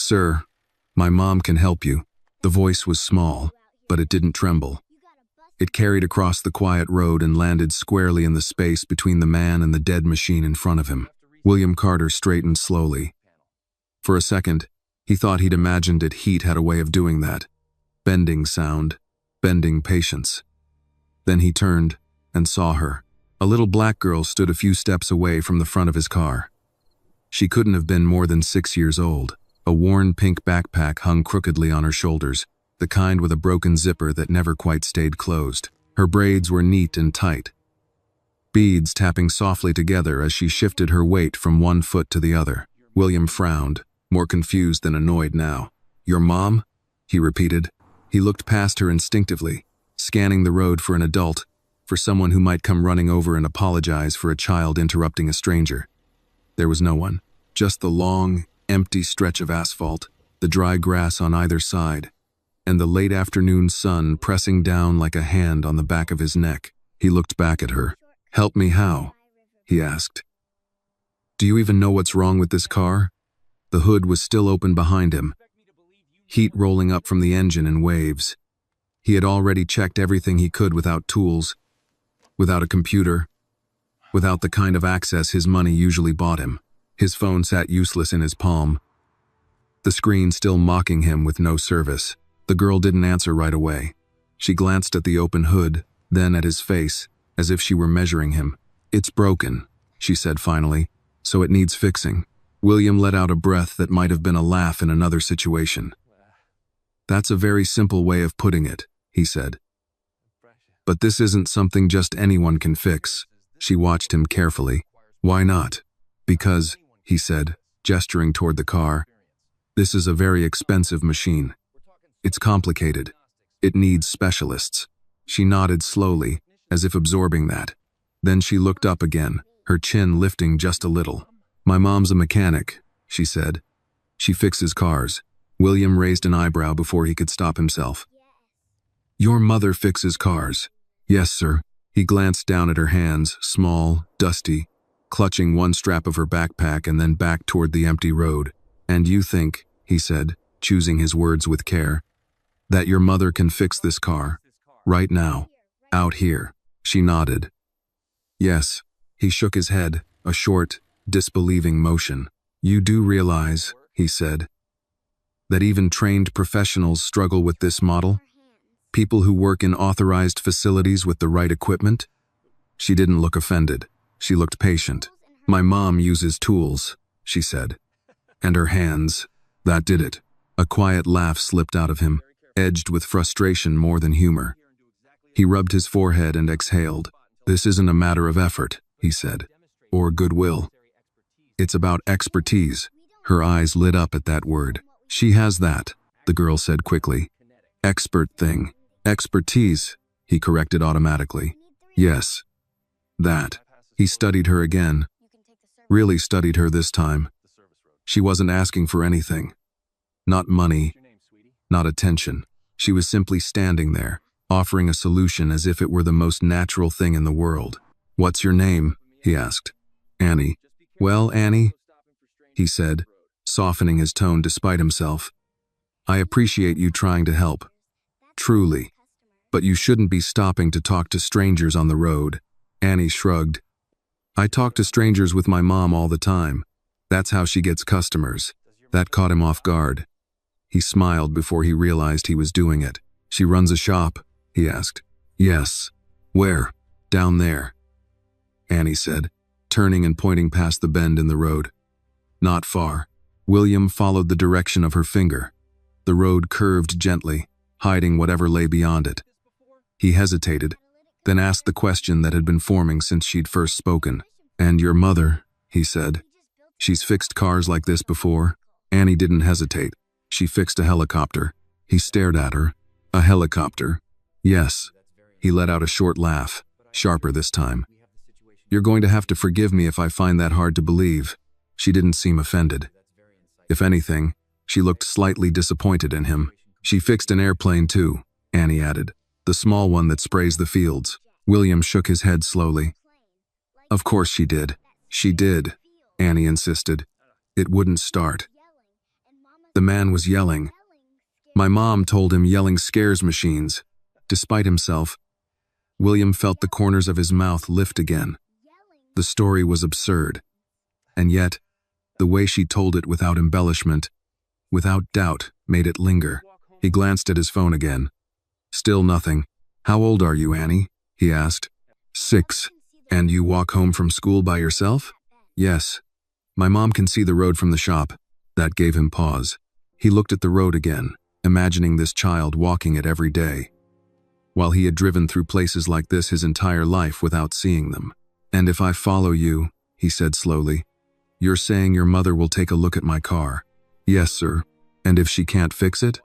Sir, my mom can help you. The voice was small, but it didn't tremble. It carried across the quiet road and landed squarely in the space between the man and the dead machine in front of him. William Carter straightened slowly. For a second, he thought he'd imagined it. Heat had a way of doing that. Bending sound, bending patience. Then he turned and saw her. A little black girl stood a few steps away from the front of his car. She couldn't have been more than 6 years old. A worn pink backpack hung crookedly on her shoulders, the kind with a broken zipper that never quite stayed closed. Her braids were neat and tight, beads tapping softly together as she shifted her weight from one foot to the other. William frowned, more confused than annoyed now. "Your mom?" he repeated. He looked past her instinctively, scanning the road for an adult, for someone who might come running over and apologize for a child interrupting a stranger. There was no one, just the long, empty stretch of asphalt, the dry grass on either side, and the late afternoon sun pressing down like a hand on the back of his neck. He looked back at her. "Help me how?" he asked. "Do you even know what's wrong with this car?" The hood was still open behind him, heat rolling up from the engine in waves. He had already checked everything he could without tools, without a computer, without the kind of access his money usually bought him. His phone sat useless in his palm, the screen still mocking him with no service. The girl didn't answer right away. She glanced at the open hood, then at his face, as if she were measuring him. "It's broken," she said finally, "so it needs fixing." William let out a breath that might have been a laugh in another situation. "That's a very simple way of putting it," he said. "But this isn't something just anyone can fix." She watched him carefully. "Why not?" "Because," he said, gesturing toward the car, "this is a very expensive machine. It's complicated. It needs specialists." She nodded slowly, as if absorbing that. Then she looked up again, her chin lifting just a little. "My mom's a mechanic," she said. "She fixes cars." William raised an eyebrow before he could stop himself. "Your mother fixes cars?" "Yes, sir." He glanced down at her hands, small, dusty, clutching one strap of her backpack and then back toward the empty road. "And you think," he said, choosing his words with care, "that your mother can fix this car, right now, out here?" She nodded. "Yes." He shook his head, a short, disbelieving motion. "You do realize," he said, "that even trained professionals struggle with this model? People who work in authorized facilities with the right equipment?" She didn't look offended. She looked patient. "My mom uses tools," she said. "And her hands, that did it." A quiet laugh slipped out of him, edged with frustration more than humor. He rubbed his forehead and exhaled. "This isn't a matter of effort," he said, "or goodwill. It's about expertise." Her eyes lit up at that word. "She has that," the girl said quickly. "Expert thing." "Expertise," he corrected automatically. "Yes. That." He studied her again. Really studied her this time. She wasn't asking for anything. Not money, not attention. She was simply standing there, offering a solution as if it were the most natural thing in the world. "What's your name?" he asked. "Annie." "Well, Annie," he said, softening his tone despite himself, "I appreciate you trying to help. Truly. But you shouldn't be stopping to talk to strangers on the road." Annie shrugged. "I talk to strangers with my mom all the time. That's how she gets customers." That caught him off guard. He smiled before he realized he was doing it. "She runs a shop?" he asked. "Yes." "Where?" "Down there," Annie said, turning and pointing past the bend in the road. "Not far." William followed the direction of her finger. The road curved gently, hiding whatever lay beyond it. He hesitated, then asked the question that had been forming since she'd first spoken. "And your mother," he said. "She's fixed cars like this before?" Annie didn't hesitate. "She fixed a helicopter." He stared at her. "A helicopter?" "Yes." He let out a short laugh, sharper this time. "You're going to have to forgive me if I find that hard to believe." She didn't seem offended. If anything, she looked slightly disappointed in him. "She fixed an airplane too," Annie added. "The small one that sprays the fields." William shook his head slowly. "Of course she did." "She did," Annie insisted. "It wouldn't start." The man was yelling. My mom told him yelling scares machines. Despite himself, William felt the corners of his mouth lift again. The story was absurd. And yet, the way she told it without embellishment, without doubt, made it linger. He glanced at his phone again. Still nothing. How old are you, Annie? He asked. 6. And you walk home from school by yourself? Yes. My mom can see the road from the shop. That gave him pause. He looked at the road again, imagining this child walking it every day, while he had driven through places like this his entire life without seeing them. And if I follow you, he said slowly, you're saying your mother will take a look at my car? Yes, sir. And if she can't fix it?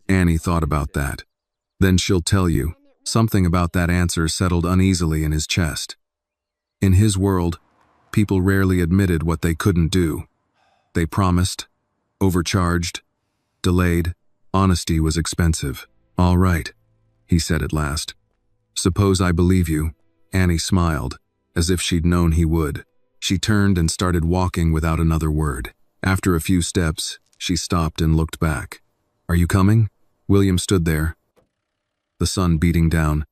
Annie thought about that. Then she'll tell you. Something about that answer settled uneasily in his chest. In his world, people rarely admitted what they couldn't do. They promised, overcharged, delayed. Honesty was expensive. All right, he said at last. Suppose I believe you. Annie smiled, as if she'd known he would. She turned and started walking without another word. After a few steps, she stopped and looked back. Are you coming? William stood there, the sun beating down,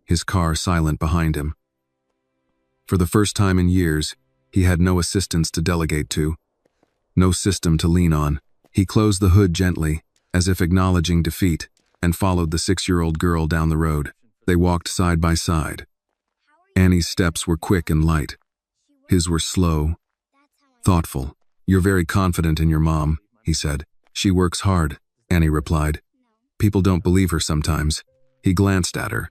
his car silent behind him. For the first time in years, he had no assistants to delegate to, no system to lean on. He closed the hood gently, as if acknowledging defeat, and followed the 6-year-old girl down the road. They walked side by side. Annie's steps were quick and light. His were slow, thoughtful. You're very confident in your mom, he said. She works hard, Annie replied. People don't believe her sometimes. He glanced at her.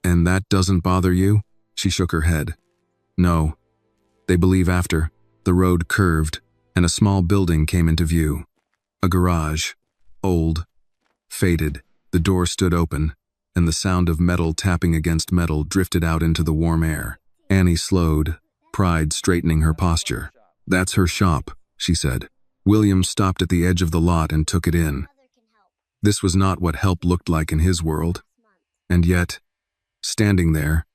And that doesn't bother you? She shook her head. No. They believe after. The road curved, and a small building came into view. A garage. Old. Faded. The door stood open, and the sound of metal tapping against metal drifted out into the warm air. Annie slowed, pride straightening her posture. That's her shop, she said. William stopped at the edge of the lot and took it in. This was not what help looked like in his world. And yet, standing there,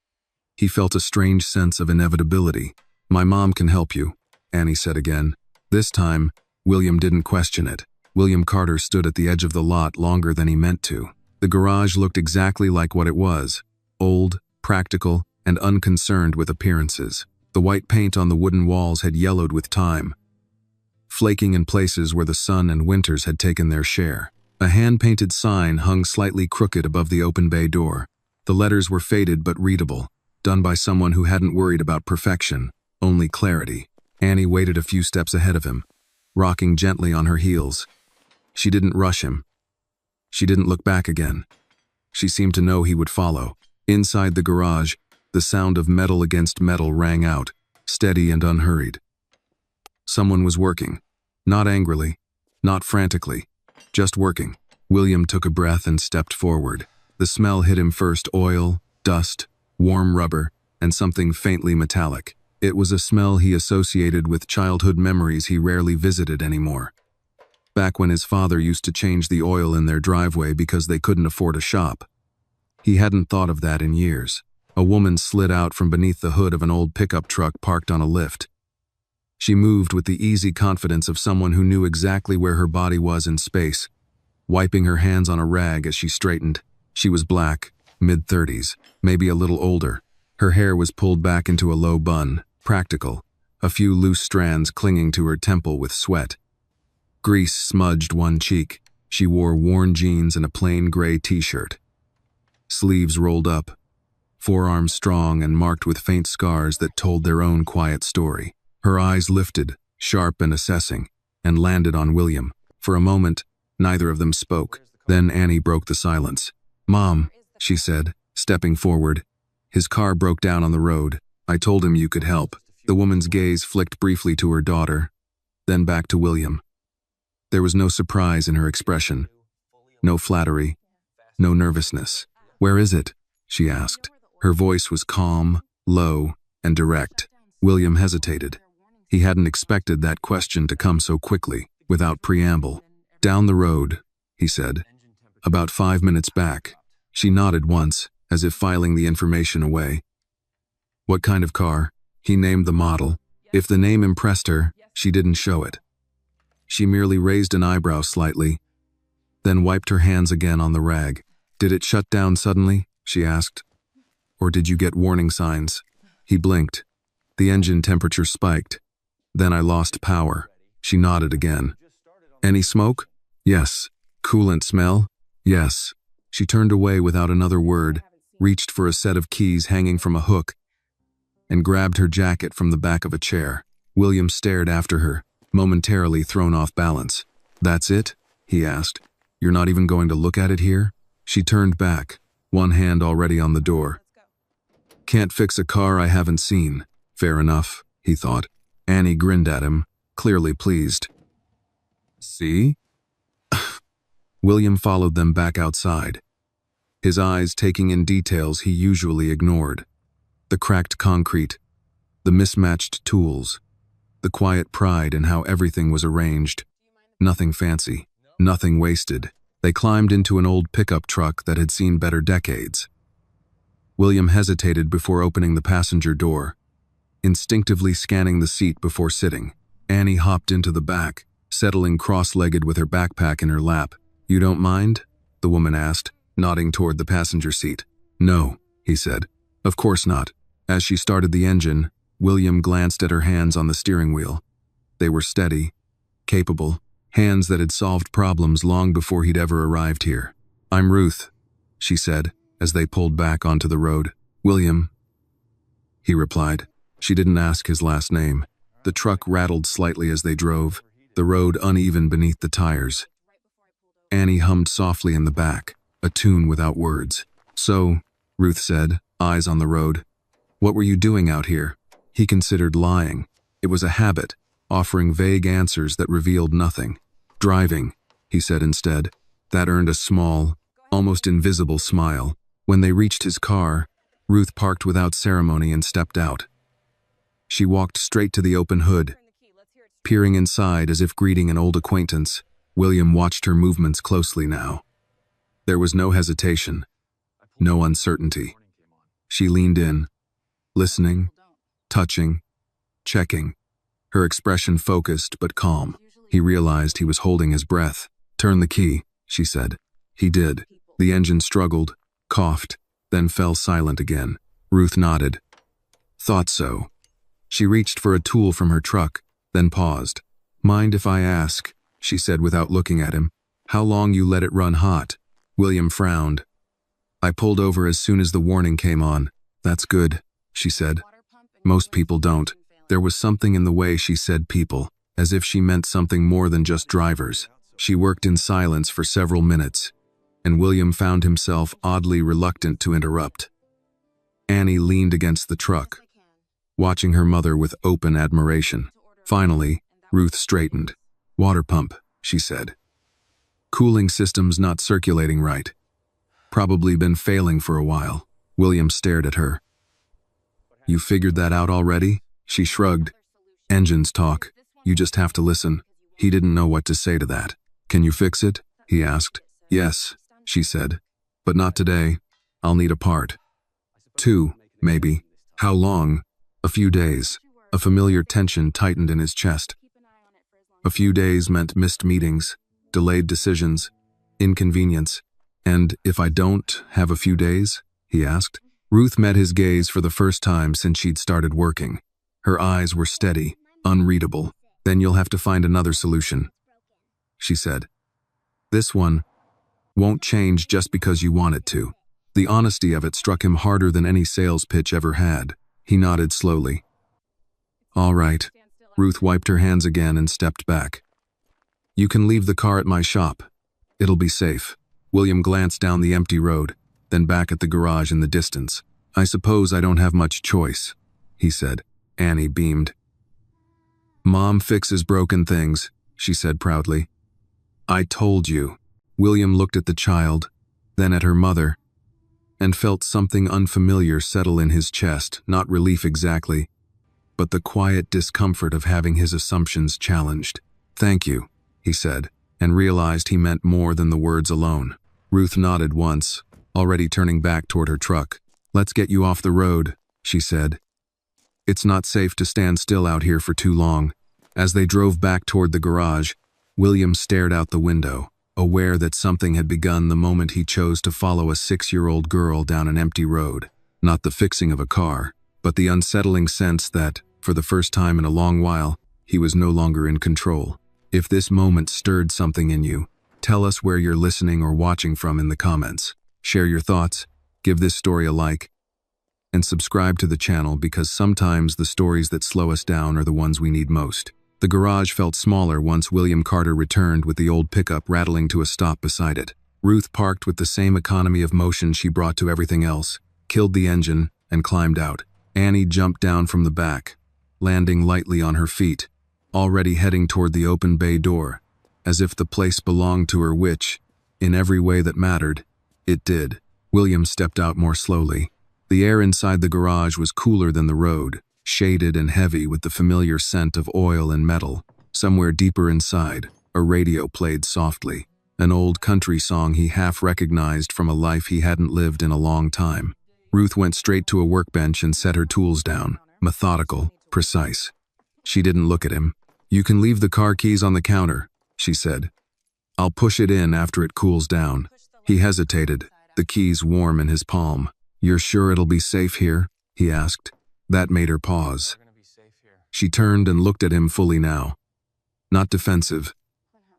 he felt a strange sense of inevitability. My mom can help you, Annie said again. This time, William didn't question it. William Carter stood at the edge of the lot longer than he meant to. The garage looked exactly like what it was, old, practical, and unconcerned with appearances. The white paint on the wooden walls had yellowed with time, flaking in places where the sun and winters had taken their share. A hand-painted sign hung slightly crooked above the open bay door. The letters were faded but readable, done by someone who hadn't worried about perfection, only clarity. Annie waited a few steps ahead of him, rocking gently on her heels. She didn't rush him. She didn't look back again. She seemed to know he would follow. Inside the garage, the sound of metal against metal rang out, steady and unhurried. Someone was working. Not angrily, not frantically, just working. William took a breath and stepped forward. The smell hit him first: oil, dust, warm rubber, and something faintly metallic. It was a smell he associated with childhood memories he rarely visited anymore. Back when his father used to change the oil in their driveway because they couldn't afford a shop. He hadn't thought of that in years. A woman slid out from beneath the hood of an old pickup truck parked on a lift. She moved with the easy confidence of someone who knew exactly where her body was in space, wiping her hands on a rag as she straightened. She was black, mid-30s, maybe a little older. Her hair was pulled back into a low bun, practical, a few loose strands clinging to her temple with sweat. Grease smudged one cheek. She wore worn jeans and a plain gray t-shirt. Sleeves rolled up, forearms strong and marked with faint scars that told their own quiet story. Her eyes lifted, sharp and assessing, and landed on William. For a moment, neither of them spoke. Then Annie broke the silence. "Mom," she said, stepping forward. His car broke down on the road. "I told him you could help." The woman's gaze flicked briefly to her daughter, then back to William. There was no surprise in her expression, no flattery, no nervousness. "Where is it?" she asked. Her voice was calm, low, and direct. William hesitated. He hadn't expected that question to come so quickly, without preamble. "Down the road," he said. "About 5 minutes back." She nodded once, as if filing the information away. "What kind of car?" He named the model. If the name impressed her, she didn't show it. She merely raised an eyebrow slightly, then wiped her hands again on the rag. "Did it shut down suddenly?" she asked. "Or did you get warning signs?" He blinked. "The engine temperature spiked. Then I lost power." She nodded again. "Any smoke?" "Yes." "Coolant smell?" "Yes." She turned away without another word, reached for a set of keys hanging from a hook, and grabbed her jacket from the back of a chair. William stared after her, momentarily thrown off balance. "That's it?" he asked. "You're not even going to look at it here?" She turned back, one hand already on the door. "Can't fix a car I haven't seen." Fair enough, he thought. Annie grinned at him, clearly pleased. "See?" William followed them back outside, his eyes taking in details he usually ignored. The cracked concrete, the mismatched tools, the quiet pride in how everything was arranged. Nothing fancy, nothing wasted. They climbed into an old pickup truck that had seen better decades. William hesitated before opening the passenger door, instinctively scanning the seat before sitting. Annie hopped into the back, settling cross-legged with her backpack in her lap. "You don't mind?" the woman asked, nodding toward the passenger seat. "No," he said. "Of course not." As she started the engine, William glanced at her hands on the steering wheel. They were steady, capable, hands that had solved problems long before he'd ever arrived here. "I'm Ruth," she said, as they pulled back onto the road. "William," he replied. She didn't ask his last name. The truck rattled slightly as they drove, the road uneven beneath the tires. Annie hummed softly in the back, a tune without words. "So," Ruth said, eyes on the road, "what were you doing out here?" He considered lying. It was a habit, offering vague answers that revealed nothing. "Driving," he said instead. That earned a small, almost invisible smile. When they reached his car, Ruth parked without ceremony and stepped out. She walked straight to the open hood, peering inside as if greeting an old acquaintance. William watched her movements closely now. There was no hesitation, no uncertainty. She leaned in, listening, touching, checking, her expression focused but calm. He realized he was holding his breath. "Turn the key," she said. He did. The engine struggled, coughed, then fell silent again. Ruth nodded. "Thought so." She reached for a tool from her truck, then paused. "Mind if I ask," she said without looking at him, "how long you let it run hot?" William frowned. "I pulled over as soon as the warning came on." "That's good," she said. "Most people don't." There was something in the way she said people, as if she meant something more than just drivers. She worked in silence for several minutes, and William found himself oddly reluctant to interrupt. Annie leaned against the truck, watching her mother with open admiration. Finally, Ruth straightened. "Water pump," she said. "Cooling system's not circulating right. Probably been failing for a while." William stared at her. "You figured that out already?" She shrugged. "Engines talk. You just have to listen." He didn't know what to say to that. "Can you fix it?" he asked. "Yes," she said. "But not today. I'll need a part. 2, maybe." "How long?" "A few days." A familiar tension tightened in his chest. A few days meant missed meetings, delayed decisions, inconvenience. "And if I don't have a few days?" he asked. Ruth met his gaze for the first time since she'd started working. Her eyes were steady, unreadable. "Then you'll have to find another solution," she said. "This one won't change just because you want it to." The honesty of it struck him harder than any sales pitch ever had. He nodded slowly. "All right." Ruth wiped her hands again and stepped back. "You can leave the car at my shop. It'll be safe." William glanced down the empty road, then back at the garage in the distance. "I suppose I don't have much choice," he said. Annie beamed. "Mom fixes broken things," she said proudly. "I told you." William looked at the child, then at her mother, and felt something unfamiliar settle in his chest, not relief exactly, but the quiet discomfort of having his assumptions challenged. "Thank you," he said, and realized he meant more than the words alone. Ruth nodded once, already turning back toward her truck. "Let's get you off the road," she said. "It's not safe to stand still out here for too long." As they drove back toward the garage, William stared out the window, aware that something had begun the moment he chose to follow a 6-year-old girl down an empty road. Not the fixing of a car, but the unsettling sense that, for the first time in a long while, he was no longer in control. If this moment stirred something in you, tell us where you're listening or watching from in the comments. Share your thoughts, give this story a like, and subscribe to the channel because sometimes the stories that slow us down are the ones we need most. The garage felt smaller once William Carter returned with the old pickup rattling to a stop beside it. Ruth parked with the same economy of motion she brought to everything else, killed the engine, and climbed out. Annie jumped down from the back, landing lightly on her feet, already heading toward the open bay door, as if the place belonged to her, which, in every way that mattered, it did. William stepped out more slowly. The air inside the garage was cooler than the road, shaded and heavy with the familiar scent of oil and metal. Somewhere deeper inside, a radio played softly, an old country song he half recognized from a life he hadn't lived in a long time. Ruth went straight to a workbench and set her tools down, methodical, precise. She didn't look at him. "You can leave the car keys on the counter," she said. "I'll push it in after it cools down." He hesitated, the keys warm in his palm. "You're sure it'll be safe here?" he asked. That made her pause. She turned and looked at him fully now. Not defensive,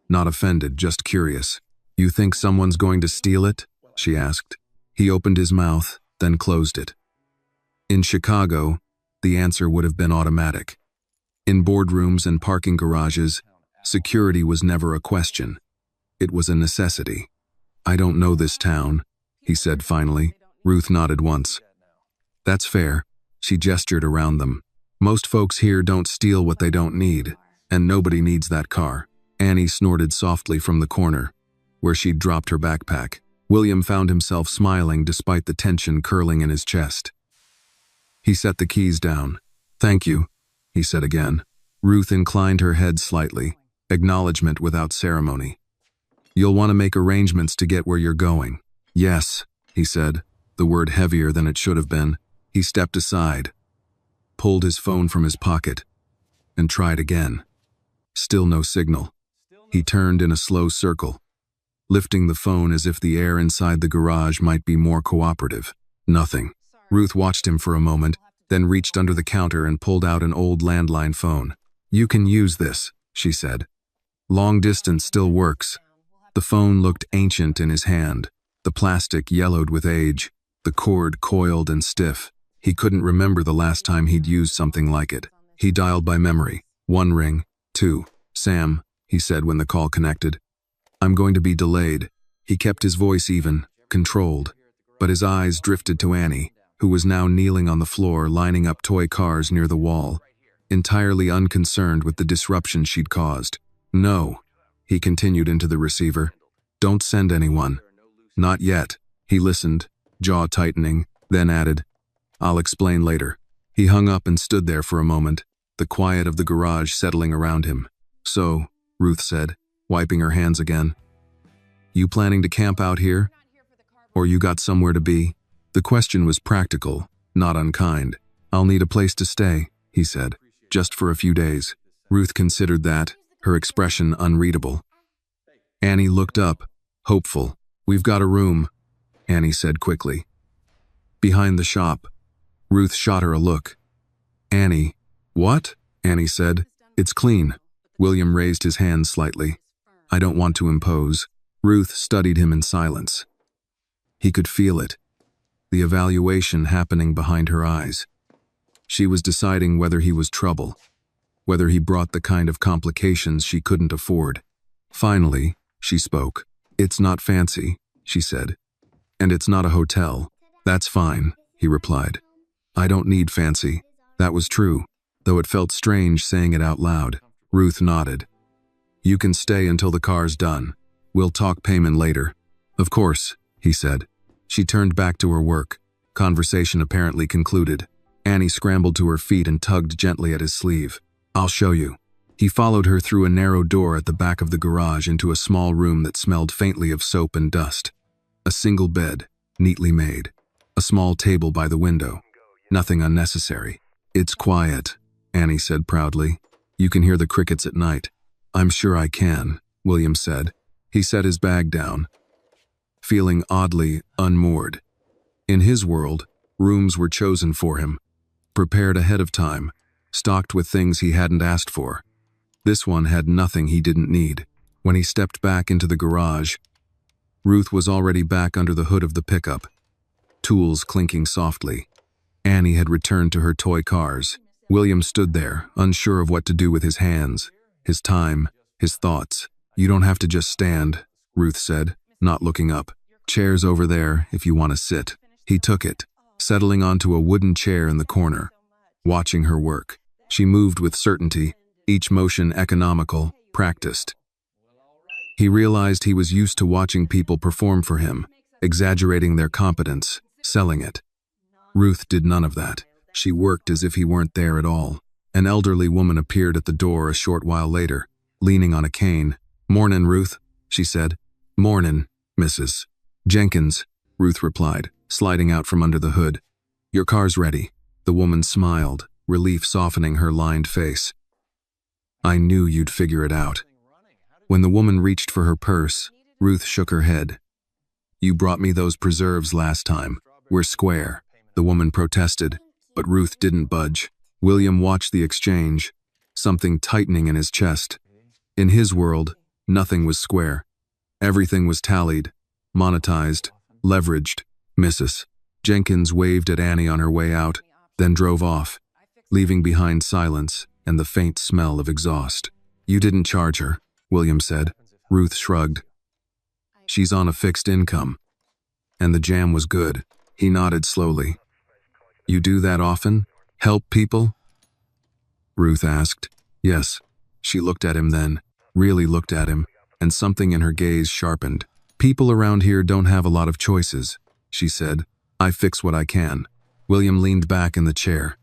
not offended, just curious. "You think someone's going to steal it?" she asked. He opened his mouth, then closed it. In Chicago, the answer would have been automatic. In boardrooms and parking garages, security was never a question. It was a necessity. "I don't know this town," he said finally. Ruth nodded once. "That's fair." She gestured around them. "Most folks here don't steal what they don't need, and nobody needs that car." Annie snorted softly from the corner, where she'd dropped her backpack. William found himself smiling despite the tension curling in his chest. He set the keys down. "Thank you," he said again. Ruth inclined her head slightly, acknowledgement without ceremony. "You'll want to make arrangements to get where you're going." "Yes," he said, the word heavier than it should have been. He stepped aside, pulled his phone from his pocket, and tried again. Still no signal. He turned in a slow circle, lifting the phone as if the air inside the garage might be more cooperative. Nothing. Ruth watched him for a moment, then reached under the counter and pulled out an old landline phone. "You can use this," she said. "Long distance still works." The phone looked ancient in his hand, the plastic yellowed with age, the cord coiled and stiff. He couldn't remember the last time he'd used something like it. He dialed by memory. 1 ring, 2. "Sam," he said when the call connected. "I'm going to be delayed." He kept his voice even, controlled, but his eyes drifted to Annie, who was now kneeling on the floor lining up toy cars near the wall, entirely unconcerned with the disruption she'd caused. "No," he continued into the receiver. "Don't send anyone." "Not yet." He listened, jaw tightening, then added, "I'll explain later." He hung up and stood there for a moment, the quiet of the garage settling around him. "So," Ruth said, wiping her hands again, "you planning to camp out here? Or you got somewhere to be?" The question was practical, not unkind. "I'll need a place to stay," he said, "just for a few days." Ruth considered that, her expression unreadable. Annie looked up, hopeful. "We've got a room," Annie said quickly. "Behind the shop." Ruth shot her a look. "Annie." "What?" Annie said. "It's clean." William raised his hand slightly. "I don't want to impose." Ruth studied him in silence. He could feel it, the evaluation happening behind her eyes. She was deciding whether he was trouble, whether he brought the kind of complications she couldn't afford. Finally, she spoke. "It's not fancy," she said. "And it's not a hotel." "That's fine," he replied. "I don't need fancy." That was true, though it felt strange saying it out loud. Ruth nodded. "You can stay until the car's done. We'll talk payment later." "Of course," he said. She turned back to her work, conversation apparently concluded. Annie scrambled to her feet and tugged gently at his sleeve. "I'll show you." He followed her through a narrow door at the back of the garage into a small room that smelled faintly of soap and dust. A single bed, neatly made. A small table by the window. Nothing unnecessary. "It's quiet," Annie said proudly. "You can hear the crickets at night." "I'm sure I can," William said. He set his bag down, feeling oddly unmoored. In his world, rooms were chosen for him, prepared ahead of time, stocked with things he hadn't asked for. This one had nothing he didn't need. When he stepped back into the garage, Ruth was already back under the hood of the pickup, tools clinking softly. Annie had returned to her toy cars. William stood there, unsure of what to do with his hands, his time, his thoughts. "You don't have to just stand," Ruth said, not looking up. "Chair's over there if you want to sit." He took it, settling onto a wooden chair in the corner, watching her work. She moved with certainty, each motion economical, practiced. He realized he was used to watching people perform for him, exaggerating their competence, selling it. Ruth did none of that. She worked as if he weren't there at all. An elderly woman appeared at the door a short while later, leaning on a cane. "Mornin', Ruth," she said. "Mornin', Mrs. Jenkins," Ruth replied, sliding out from under the hood. "Your car's ready." The woman smiled, relief softening her lined face. "I knew you'd figure it out." When the woman reached for her purse, Ruth shook her head. "You brought me those preserves last time. We're square," the woman protested, but Ruth didn't budge. William watched the exchange, something tightening in his chest. In his world, nothing was square. Everything was tallied, monetized, leveraged. Mrs. Jenkins waved at Annie on her way out, then drove off, leaving behind silence and the faint smell of exhaust. "You didn't charge her," William said. Ruth shrugged. "She's on a fixed income." "And the jam was good." He nodded slowly. "You do that often? Help people?" Ruth asked. "Yes." She looked at him then, really looked at him, and something in her gaze sharpened. "People around here don't have a lot of choices," she said. "I fix what I can." William leaned back in the chair,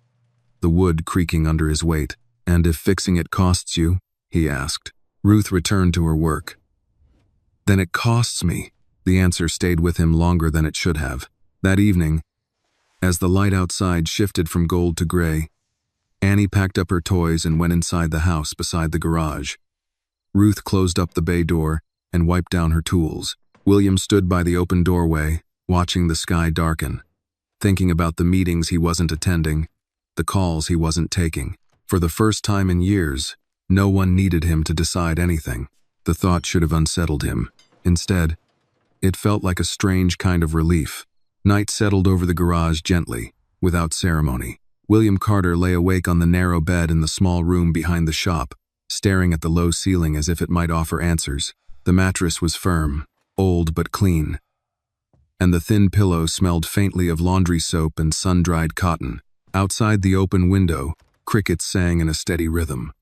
the wood creaking under his weight. "And if fixing it costs you?" he asked. Ruth returned to her work. "Then it costs me." The answer stayed with him longer than it should have. That evening, as the light outside shifted from gold to gray, Annie packed up her toys and went inside the house beside the garage. Ruth closed up the bay door and wiped down her tools. William stood by the open doorway, watching the sky darken, thinking about the meetings he wasn't attending, the calls he wasn't taking. For the first time in years, no one needed him to decide anything. The thought should have unsettled him. Instead, it felt like a strange kind of relief. Night settled over the garage gently, without ceremony. William Carter lay awake on the narrow bed in the small room behind the shop, staring at the low ceiling as if it might offer answers. The mattress was firm, old but clean, and the thin pillow smelled faintly of laundry soap and sun-dried cotton. Outside the open window, crickets sang in a steady rhythm,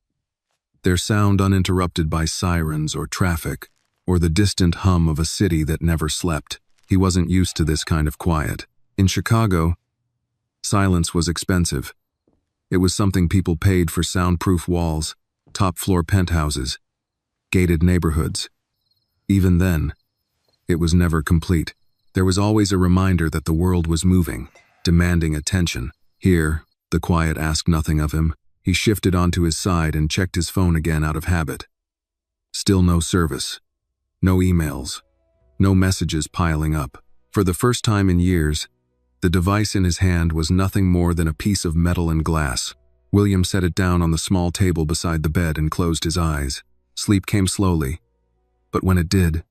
their sound uninterrupted by sirens or traffic, or the distant hum of a city that never slept. He wasn't used to this kind of quiet. In Chicago, silence was expensive. It was something people paid for: soundproof walls, top-floor penthouses, gated neighborhoods. Even then, it was never complete. There was always a reminder that the world was moving, demanding attention. Here, the quiet asked nothing of him. He shifted onto his side and checked his phone again out of habit. Still no service. No emails. No messages piling up. For the first time in years, the device in his hand was nothing more than a piece of metal and glass. William set it down on the small table beside the bed and closed his eyes. Sleep came slowly, but when it did,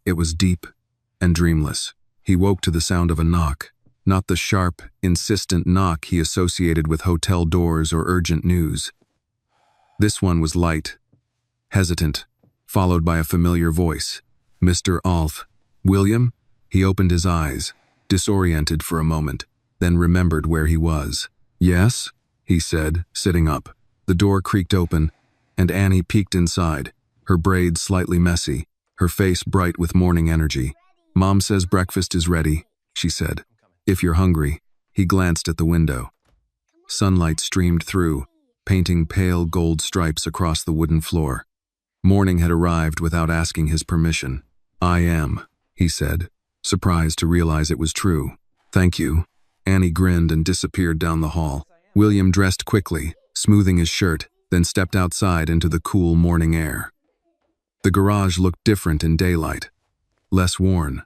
it was deep and dreamless. He woke to the sound of a knock, not the sharp, insistent knock he associated with hotel doors or urgent news. This one was light, hesitant, followed by a familiar voice. "Mr. Alf." "William?" He opened his eyes, disoriented for a moment, then remembered where he was. "Yes?" he said, sitting up. The door creaked open, and Annie peeked inside, her braids slightly messy, her face bright with morning energy. "Mom says breakfast is ready," she said. "If you're hungry." He glanced at the window. Sunlight streamed through, painting pale gold stripes across the wooden floor. Morning had arrived without asking his permission. "I am," he said, surprised to realize it was true. "Thank you." Annie grinned and disappeared down the hall. William dressed quickly, smoothing his shirt, then stepped outside into the cool morning air. The garage looked different in daylight. Less worn.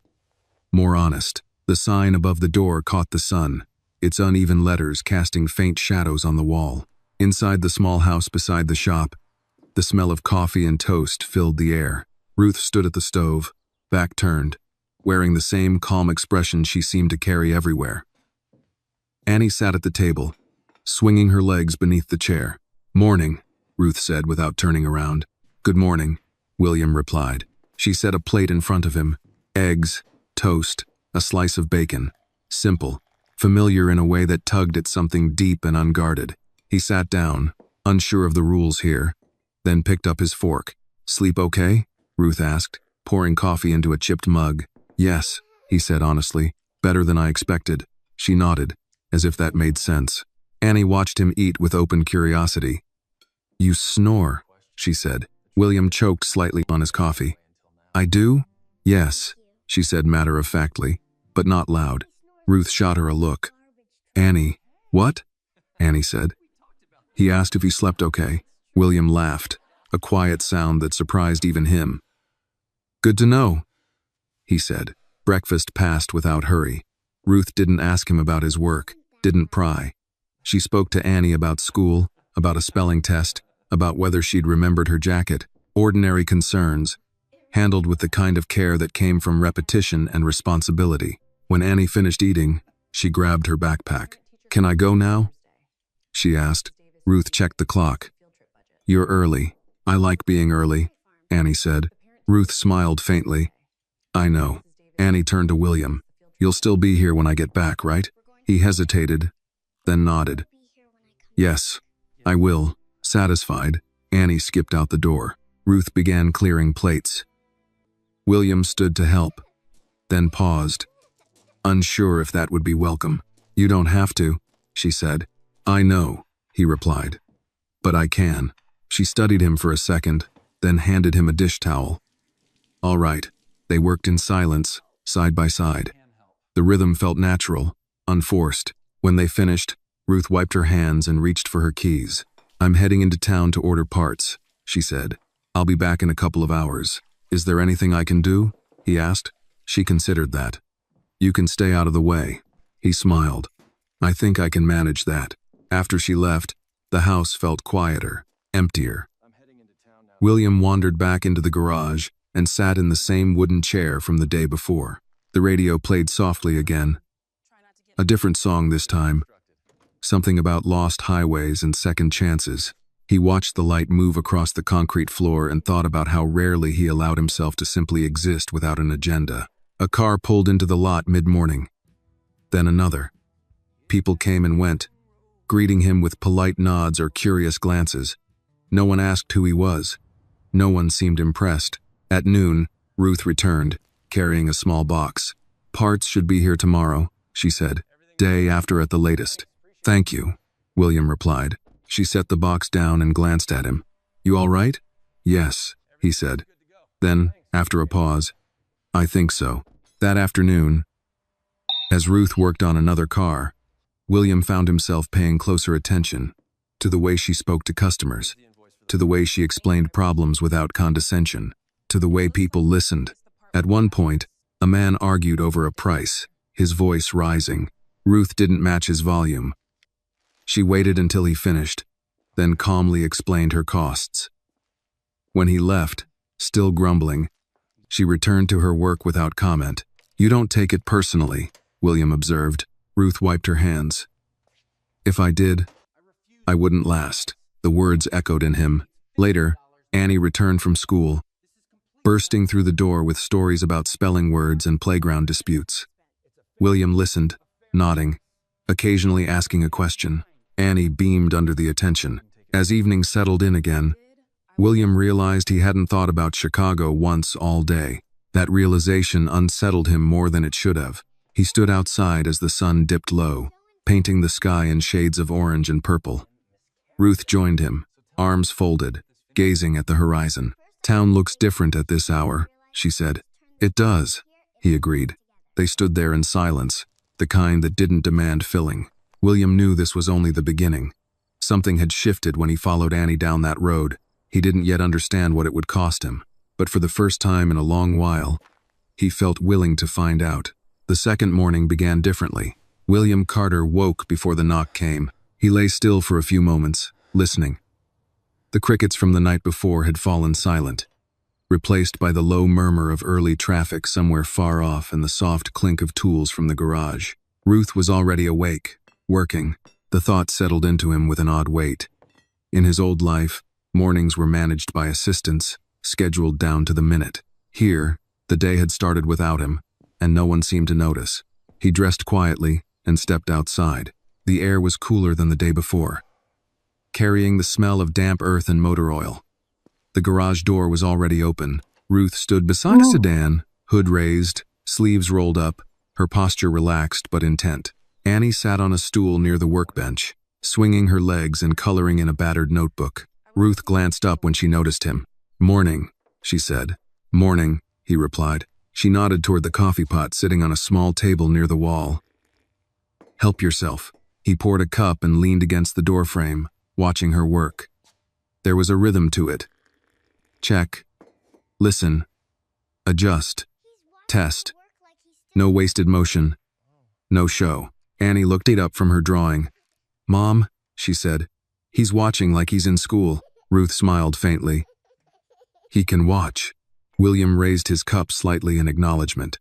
More honest. The sign above the door caught the sun, its uneven letters casting faint shadows on the wall. Inside the small house beside the shop, the smell of coffee and toast filled the air. Ruth stood at the stove, back turned, wearing the same calm expression she seemed to carry everywhere. Annie sat at the table, swinging her legs beneath the chair. "Morning," Ruth said without turning around. "Good morning," William replied. She set a plate in front of him. Eggs, toast, a slice of bacon. Simple, familiar in a way that tugged at something deep and unguarded. He sat down, unsure of the rules here, then picked up his fork. "Sleep okay?" Ruth asked, pouring coffee into a chipped mug. "Yes," he said honestly. "Better than I expected." She nodded, as if that made sense. Annie watched him eat with open curiosity. "You snore," she said. William choked slightly on his coffee. "I do?" "Yes," she said matter-of-factly, but not loud. Ruth shot her a look. "Annie." "What?" Annie said. He asked if he slept okay. William laughed, a quiet sound that surprised even him. "Good to know," he said. Breakfast passed without hurry. Ruth didn't ask him about his work, didn't pry. She spoke to Annie about school, about a spelling test, about whether she'd remembered her jacket. Ordinary concerns, handled with the kind of care that came from repetition and responsibility. When Annie finished eating, she grabbed her backpack. "Can I go now?" she asked. Ruth checked the clock. "You're early." "I like being early," Annie said. Ruth smiled faintly. "I know." Annie turned to William. "You'll still be here when I get back, right?" He hesitated, then nodded. "Yes, I will." Satisfied, Annie skipped out the door. Ruth began clearing plates. William stood to help, then paused, unsure if that would be welcome. "You don't have to," she said. "I know," he replied. "But I can." She studied him for a second, then handed him a dish towel. "All right." They worked in silence, side by side. The rhythm felt natural, unforced. When they finished, Ruth wiped her hands and reached for her keys. "I'm heading into town to order parts," she said. "I'll be back in a couple of hours. Is there anything I can do?" he asked. She considered that. "You can stay out of the way." He smiled. "I think I can manage that." After she left, the house felt quieter, emptier. William wandered back into the garage and sat in the same wooden chair from the day before. The radio played softly again. A different song this time. Something about lost highways and second chances. He watched the light move across the concrete floor and thought about how rarely he allowed himself to simply exist without an agenda. A car pulled into the lot mid-morning. Then another. People came and went, greeting him with polite nods or curious glances. No one asked who he was. No one seemed impressed. At noon, Ruth returned, carrying a small box. "Parts should be here tomorrow," she said. "Day after at the latest." "Thank you," William replied. She set the box down and glanced at him. "You all right?" "Yes," he said. Then, after a pause, "I think so." That afternoon, as Ruth worked on another car, William found himself paying closer attention to the way she spoke to customers, to the way she explained problems without condescension, to the way people listened. At one point, a man argued over a price, his voice rising. Ruth didn't match his volume. She waited until he finished, then calmly explained her costs. When he left, still grumbling, she returned to her work without comment. "You don't take it personally," William observed. Ruth wiped her hands. "If I did, I wouldn't last." The words echoed in him. Later, Annie returned from school, bursting through the door with stories about spelling words and playground disputes. William listened, nodding, occasionally asking a question. Annie beamed under the attention. As evening settled in again, William realized he hadn't thought about Chicago once all day. That realization unsettled him more than it should have. He stood outside as the sun dipped low, painting the sky in shades of orange and purple. Ruth joined him, arms folded, gazing at the horizon. "Town looks different at this hour," she said. "It does," he agreed. They stood there in silence, the kind that didn't demand filling. William knew this was only the beginning. Something had shifted when he followed Annie down that road. He didn't yet understand what it would cost him. but for the first time in a long while, he felt willing to find out. The second morning began differently. William Carter woke before the knock came. He lay still for a few moments, listening. The crickets from the night before had fallen silent, replaced by the low murmur of early traffic somewhere far off and the soft clink of tools from the garage. Ruth was already awake, working. The thought settled into him with an odd weight. In his old life, mornings were managed by assistants, scheduled down to the minute. Here, the day had started without him, and no one seemed to notice. He dressed quietly and stepped outside. The air was cooler than the day before, carrying the smell of damp earth and motor oil. The garage door was already open. Ruth stood beside a sedan, hood raised, sleeves rolled up, her posture relaxed but intent. Annie sat on a stool near the workbench, swinging her legs and coloring in a battered notebook. Ruth glanced up when she noticed him. "Morning," she said. "Morning," he replied. She nodded toward the coffee pot sitting on a small table near the wall. "Help yourself." He poured a cup and leaned against the doorframe, watching her work. There was a rhythm to it. Check. Listen. Adjust. Test. No wasted motion. No show. Annie looked up from her drawing. "Mom," she said, "he's watching like he's in school." Ruth smiled faintly. "He can watch." William raised his cup slightly in acknowledgement.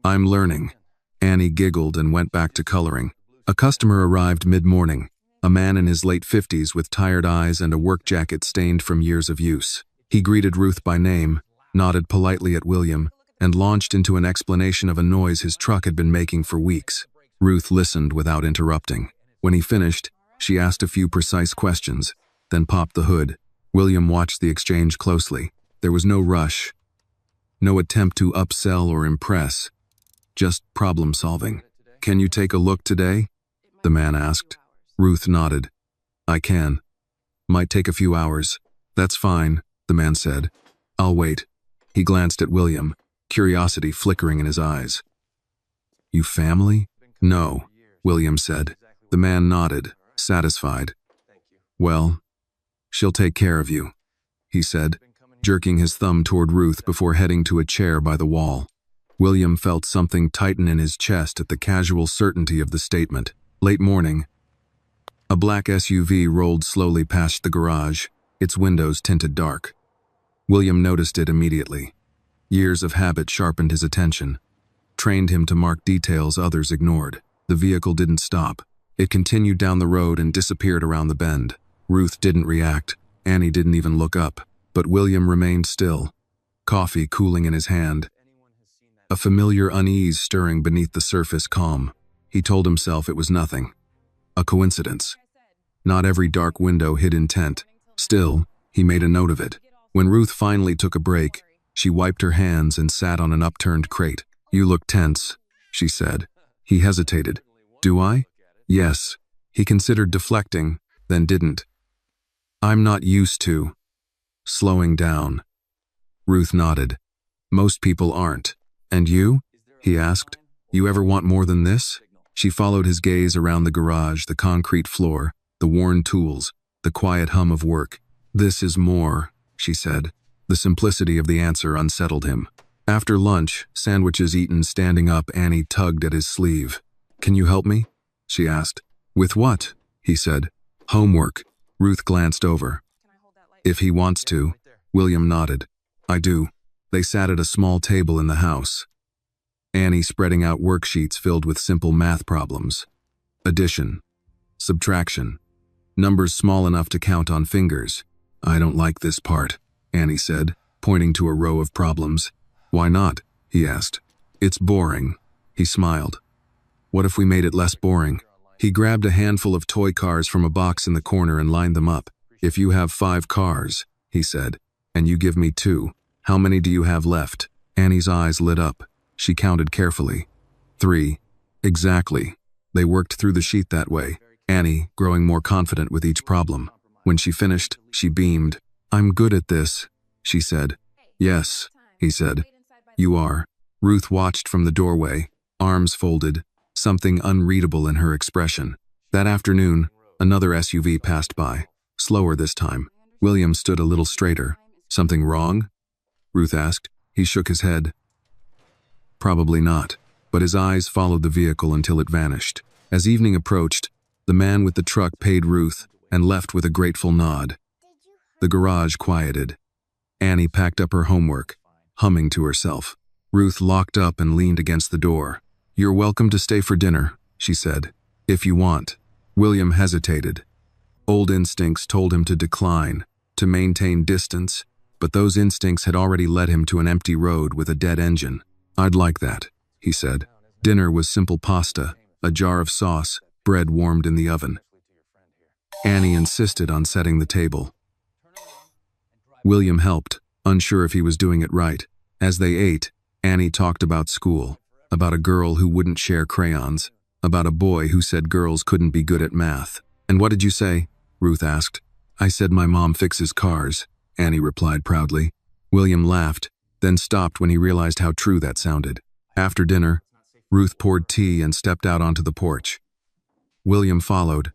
"I'm learning." Annie giggled and went back to coloring. A customer arrived mid-morning, a man in his late 50s with tired eyes and a work jacket stained from years of use. He greeted Ruth by name, nodded politely at William, and launched into an explanation of a noise his truck had been making for weeks. Ruth listened without interrupting. When he finished, she asked a few precise questions, then popped the hood. William watched the exchange closely. There was no rush, no attempt to upsell or impress, just problem solving. "Can you take a look today?" the man asked. Ruth nodded. "I can. Might take a few hours." "That's fine," the man said. "I'll wait." He glanced at William, curiosity flickering in his eyes. "You family?" "No," William said. The man nodded, satisfied. "Well, she'll take care of you," he said, jerking his thumb toward Ruth before heading to a chair by the wall. William felt something tighten in his chest at the casual certainty of the statement. Late morning. A black SUV rolled slowly past the garage, its windows tinted dark. William noticed it immediately. Years of habit sharpened his attention, trained him to mark details others ignored. The vehicle didn't stop. It continued down the road and disappeared around the bend. Ruth didn't react. Annie didn't even look up. But William remained still, coffee cooling in his hand, a familiar unease stirring beneath the surface calm. He told himself it was nothing. A coincidence. Not every dark window hid intent. Still, he made a note of it. When Ruth finally took a break, she wiped her hands and sat on an upturned crate. "You look tense," she said. He hesitated. "Do I?" "Yes." He considered deflecting, then didn't. "I'm not used to slowing down." Ruth nodded. "Most people aren't." "And you?" he asked. "You ever want more than this?" She followed his gaze around the garage, the concrete floor, the worn tools, the quiet hum of work. "This is more," she said. The simplicity of the answer unsettled him. After lunch, sandwiches eaten standing up, Annie tugged at his sleeve. "Can you help me?" she asked. "With what?" he said. "Homework." Ruth glanced over. "If he wants to." William nodded. "I do." They sat at a small table in the house, Annie spreading out worksheets filled with simple math problems. Addition, subtraction, numbers small enough to count on fingers. "I don't like this part," Annie said, pointing to a row of problems. "Why not?" he asked. "It's boring." He smiled. "What if we made it less boring?" He grabbed a handful of toy cars from a box in the corner and lined them up. "If you have 5 cars," he said, "and you give me 2, how many do you have left?" Annie's eyes lit up. She counted carefully. 3. Exactly. They worked through the sheet that way, Annie growing more confident with each problem. When she finished, she beamed. "I'm good at this," she said. "Yes," he said. "You are." Ruth watched from the doorway, arms folded, something unreadable in her expression. That afternoon, another SUV passed by, slower this time. William stood a little straighter. "Something wrong?" Ruth asked. He shook his head. Probably not, but his eyes followed the vehicle until it vanished. As evening approached, the man with the truck paid Ruth and left with a grateful nod. The garage quieted. Annie packed up her homework, humming to herself. Ruth locked up and leaned against the door. "You're welcome to stay for dinner," she said, "if you want." William hesitated. Old instincts told him to decline, to maintain distance, but those instincts had already led him to an empty road with a dead engine. "I'd like that," he said. Dinner was simple pasta, a jar of sauce, bread warmed in the oven. Annie insisted on setting the table. William helped, unsure if he was doing it right. As they ate, Annie talked about school, about a girl who wouldn't share crayons, about a boy who said girls couldn't be good at math. "And what did you say?" Ruth asked. "I said my mom fixes cars," Annie replied proudly. William laughed, then stopped when he realized how true that sounded. After dinner, Ruth poured tea and stepped out onto the porch. William followed,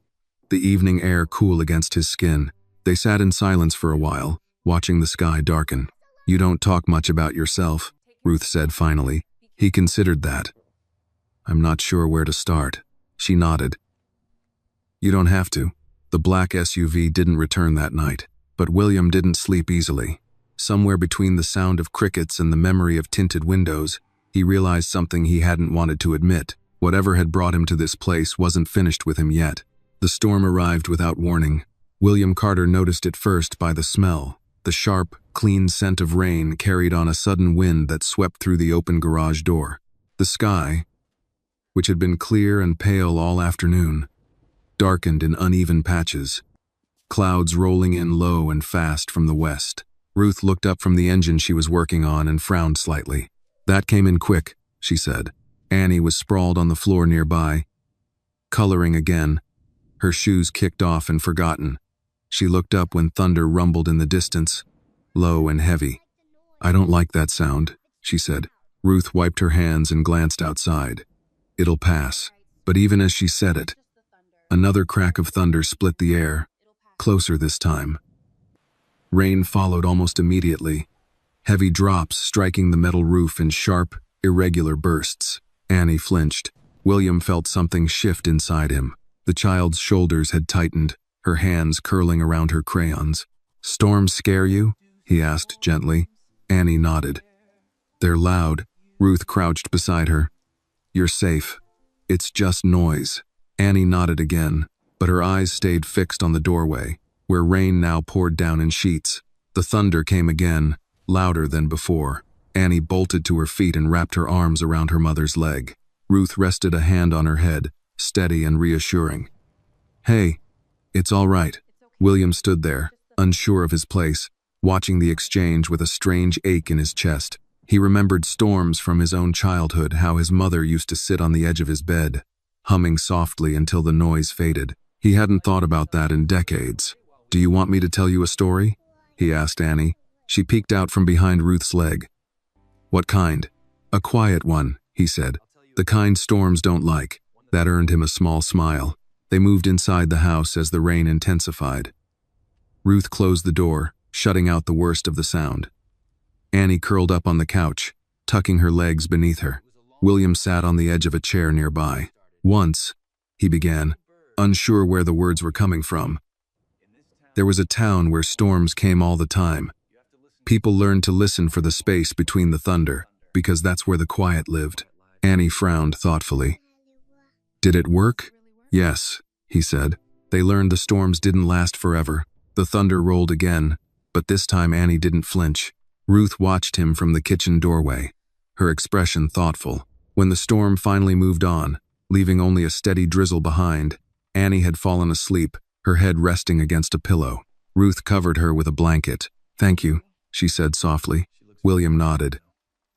the evening air cool against his skin. They sat in silence for a while, watching the sky darken. "You don't talk much about yourself," Ruth said finally. He considered that. "I'm not sure where to start." She nodded. "You don't have to." The black SUV didn't return that night, but William didn't sleep easily. Somewhere between the sound of crickets and the memory of tinted windows, he realized something he hadn't wanted to admit. Whatever had brought him to this place wasn't finished with him yet. The storm arrived without warning. William Carter noticed it first by the smell, the sharp, clean scent of rain carried on a sudden wind that swept through the open garage door. The sky, which had been clear and pale all afternoon, darkened in uneven patches, clouds rolling in low and fast from the west. Ruth looked up from the engine she was working on and frowned slightly. "That came in quick," she said. Annie was sprawled on the floor nearby, coloring again, her shoes kicked off and forgotten. She looked up when thunder rumbled in the distance, low and heavy. "I don't like that sound," she said. Ruth wiped her hands and glanced outside. "It'll pass." But even as she said it, another crack of thunder split the air, closer this time. Rain followed almost immediately, heavy drops striking the metal roof in sharp, irregular bursts. Annie flinched. William felt something shift inside him. The child's shoulders had tightened, her hands curling around her crayons. "Storms scare you?" he asked gently. Annie nodded. "They're loud." Ruth crouched beside her. "You're safe. It's just noise." Annie nodded again, but her eyes stayed fixed on the doorway, where rain now poured down in sheets. The thunder came again, louder than before. Annie bolted to her feet and wrapped her arms around her mother's leg. Ruth rested a hand on her head, steady and reassuring. "Hey, it's all right." William stood there, unsure of his place, watching the exchange with a strange ache in his chest. He remembered storms from his own childhood, how his mother used to sit on the edge of his bed, humming softly until the noise faded. He hadn't thought about that in decades. "Do you want me to tell you a story?" he asked Annie. She peeked out from behind Ruth's leg. "What kind?" "A quiet one," he said. "The kind storms don't like." That earned him a small smile. They moved inside the house as the rain intensified. Ruth closed the door, shutting out the worst of the sound. Annie curled up on the couch, tucking her legs beneath her. William sat on the edge of a chair nearby. "Once," he began, unsure where the words were coming from, "there was a town where storms came all the time. People learned to listen for the space between the thunder, because that's where the quiet lived." Annie frowned thoughtfully. "Did it work?" "Yes," he said. "They learned the storms didn't last forever." The thunder rolled again, but this time Annie didn't flinch. Ruth watched him from the kitchen doorway, her expression thoughtful. When the storm finally moved on, leaving only a steady drizzle behind, Annie had fallen asleep, her head resting against a pillow. Ruth covered her with a blanket. "Thank you," she said softly. William nodded.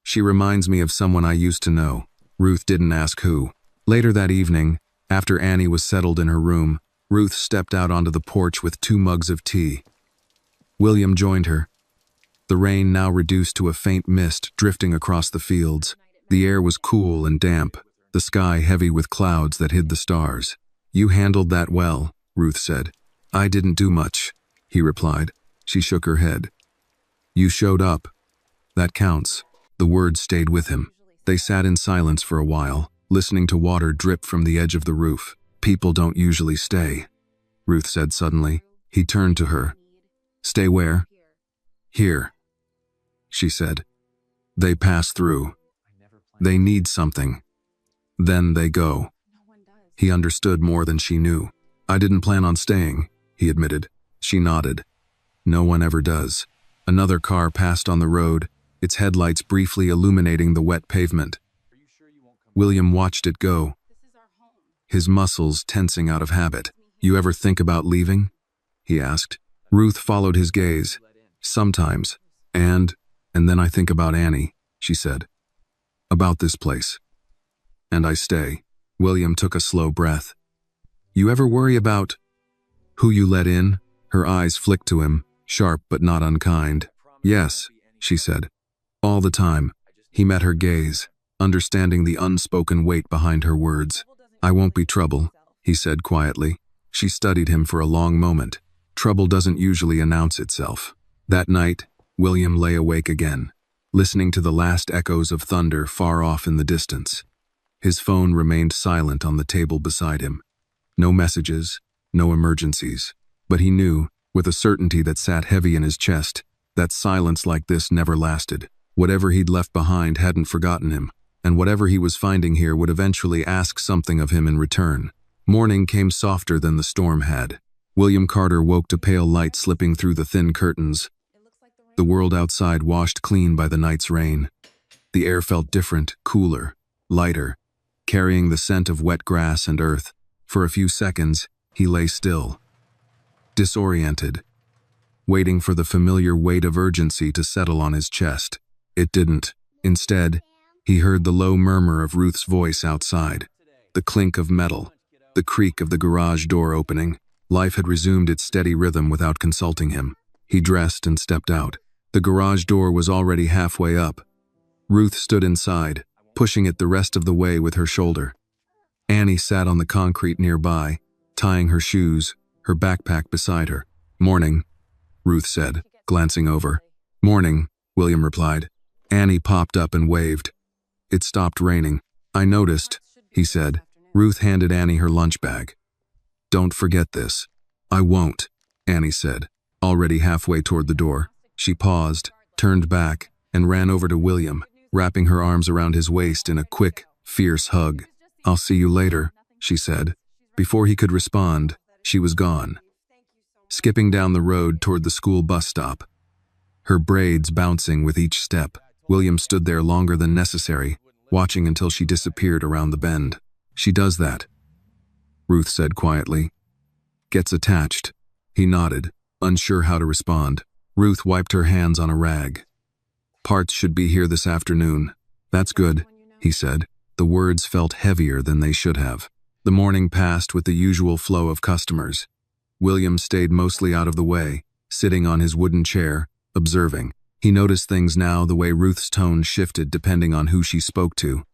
"She reminds me of someone I used to know." Ruth didn't ask who. Later that evening, after Annie was settled in her room, Ruth stepped out onto the porch with 2 mugs of tea. William joined her. The rain now reduced to a faint mist drifting across the fields. The air was cool and damp, the sky heavy with clouds that hid the stars. "You handled that well," Ruth said. "I didn't do much," he replied. She shook her head. "You showed up." That counts. The words stayed with him. They sat in silence for a while, listening to water drip from the edge of the roof. People don't usually stay, Ruth said suddenly. He turned to her. Stay where? Here, she said. They pass through. They need something. Then they go. He understood more than she knew. I didn't plan on staying, he admitted. She nodded. No one ever does. Another car passed on the road, its headlights briefly illuminating the wet pavement. William watched it go, his muscles tensing out of habit. You ever think about leaving? He asked. Ruth followed his gaze. Sometimes. And then I think about Annie, she said. About this place. And I stay. William took a slow breath. You ever worry about who you let in? Her eyes flicked to him, sharp but not unkind. Yes, she said. All the time. He met her gaze, understanding the unspoken weight behind her words. I won't be trouble, he said quietly. She studied him for a long moment. Trouble doesn't usually announce itself. That night, William lay awake again, listening to the last echoes of thunder far off in the distance. His phone remained silent on the table beside him. No messages, no emergencies. But he knew, with a certainty that sat heavy in his chest, that silence like this never lasted. Whatever he'd left behind hadn't forgotten him, and whatever he was finding here would eventually ask something of him in return. Morning came softer than the storm had. William Carter woke to pale light slipping through the thin curtains. The world outside washed clean by the night's rain. The air felt different, cooler, lighter, carrying the scent of wet grass and earth. For a few seconds, he lay still, disoriented, waiting for the familiar weight of urgency to settle on his chest. It didn't. Instead, he heard the low murmur of Ruth's voice outside, the clink of metal, the creak of the garage door opening. Life had resumed its steady rhythm without consulting him. He dressed and stepped out. The garage door was already halfway up. Ruth stood inside, pushing it the rest of the way with her shoulder. Annie sat on the concrete nearby, tying her shoes, her backpack beside her. Morning, Ruth said, glancing over. Morning, William replied. Annie popped up and waved. It stopped raining. I noticed, he said. Ruth handed Annie her lunch bag. Don't forget this. I won't, Annie said, already halfway toward the door. She paused, turned back, and ran over to William, wrapping her arms around his waist in a quick, fierce hug. I'll see you later, she said. Before he could respond, she was gone, skipping down the road toward the school bus stop. Her braids bouncing with each step, William stood there longer than necessary, watching until she disappeared around the bend. She does that, Ruth said quietly. Gets attached. He nodded, unsure how to respond. Ruth wiped her hands on a rag. Parts should be here this afternoon. That's good, he said. The words felt heavier than they should have. The morning passed with the usual flow of customers. William stayed mostly out of the way, sitting on his wooden chair, observing. He noticed things now, the way Ruth's tone shifted depending on who she spoke to,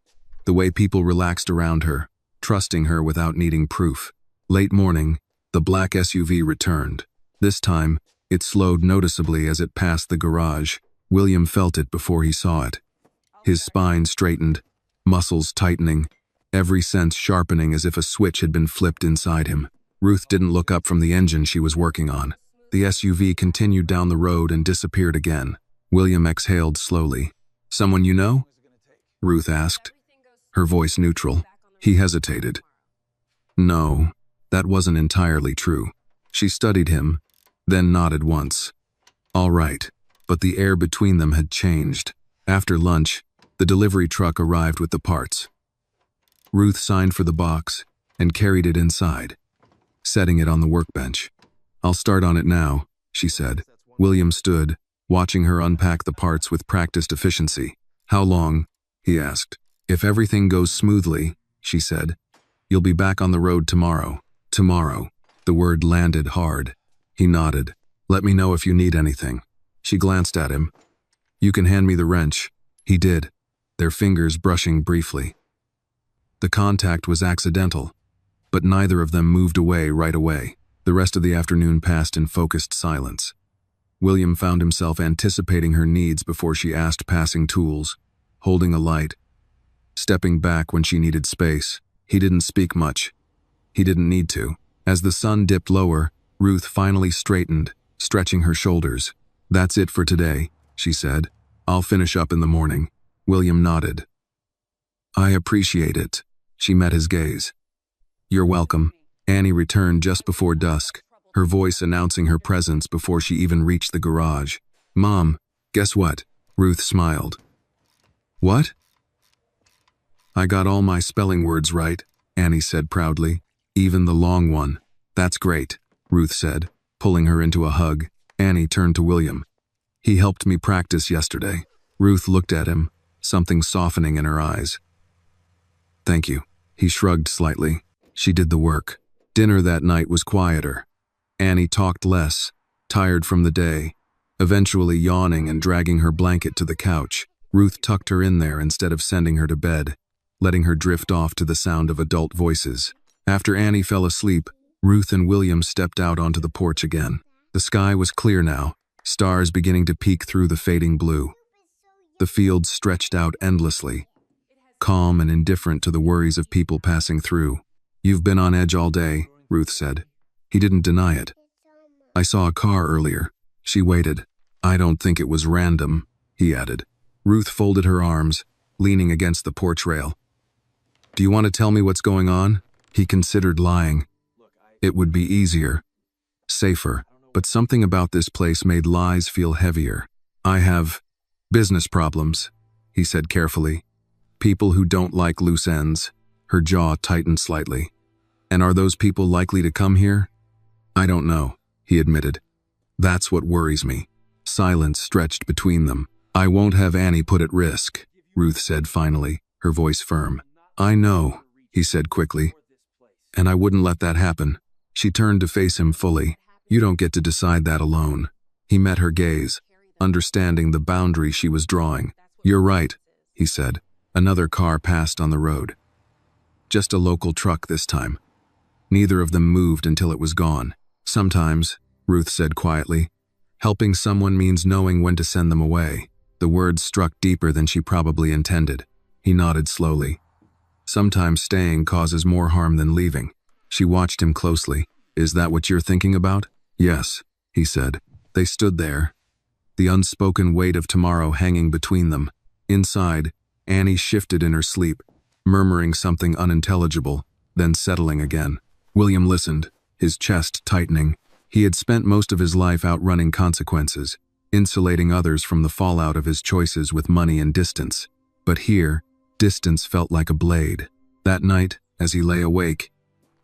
the way people relaxed around her, trusting her without needing proof. Late morning, the black SUV returned. This time, it slowed noticeably as it passed the garage. William felt it before he saw it. His spine straightened, muscles tightening, every sense sharpening as if a switch had been flipped inside him. Ruth didn't look up from the engine she was working on. The SUV continued down the road and disappeared again. William exhaled slowly. Someone you know? Ruth asked, her voice neutral. He hesitated. No, that wasn't entirely true. She studied him, then nodded once. All right, but the air between them had changed. After lunch, the delivery truck arrived with the parts. Ruth signed for the box and carried it inside, setting it on the workbench. I'll start on it now, she said. William stood, watching her unpack the parts with practiced efficiency. How long? He asked. If everything goes smoothly, she said, you'll be back on the road tomorrow. Tomorrow. The word landed hard. He nodded. Let me know if you need anything. She glanced at him. You can hand me the wrench. He did, their fingers brushing briefly. The contact was accidental, but neither of them moved away right away. The rest of the afternoon passed in focused silence. William found himself anticipating her needs before she asked, passing tools, holding a light, stepping back when she needed space. He didn't speak much. He didn't need to. As the sun dipped lower, Ruth finally straightened, stretching her shoulders. "That's it for today," she said. "I'll finish up in the morning." William nodded. "I appreciate it." She met his gaze. "You're welcome." Annie returned just before dusk, her voice announcing her presence before she even reached the garage. "Mom, guess what?" Ruth smiled. "What?" "I got all my spelling words right," Annie said proudly. "Even the long one." "That's great," Ruth said, pulling her into a hug. Annie turned to William. "He helped me practice yesterday." Ruth looked at him, something softening in her eyes. "Thank you." He shrugged slightly. She did the work. Dinner that night was quieter. Annie talked less, tired from the day, eventually yawning and dragging her blanket to the couch. Ruth tucked her in there instead of sending her to bed, letting her drift off to the sound of adult voices. After Annie fell asleep, Ruth and William stepped out onto the porch again. The sky was clear now, stars beginning to peek through the fading blue. The fields stretched out endlessly, calm and indifferent to the worries of people passing through. "You've been on edge all day," Ruth said. He didn't deny it. "I saw a car earlier." She waited. "I don't think it was random," he added. Ruth folded her arms, leaning against the porch rail. "Do you want to tell me what's going on?" He considered lying. It would be easier, safer, but something about this place made lies feel heavier. "I have business problems," he said carefully. "People who don't like loose ends." Her jaw tightened slightly. "And are those people likely to come here?" "I don't know," he admitted. "That's what worries me." Silence stretched between them. "I won't have Annie put at risk," Ruth said finally, her voice firm. "I know," he said quickly. "And I wouldn't let that happen." She turned to face him fully. "You don't get to decide that alone." He met her gaze, understanding the boundary she was drawing. "You're right," he said. Another car passed on the road. Just a local truck this time. Neither of them moved until it was gone. "Sometimes," Ruth said quietly, "helping someone means knowing when to send them away." The words struck deeper than she probably intended. He nodded slowly. "Sometimes staying causes more harm than leaving." She watched him closely. "Is that what you're thinking about?" "Yes," he said. They stood there, the unspoken weight of tomorrow hanging between them. Inside, Annie shifted in her sleep, murmuring something unintelligible, then settling again. William listened, his chest tightening. He had spent most of his life outrunning consequences, insulating others from the fallout of his choices with money and distance. But here, distance felt like a blade. That night, as he lay awake,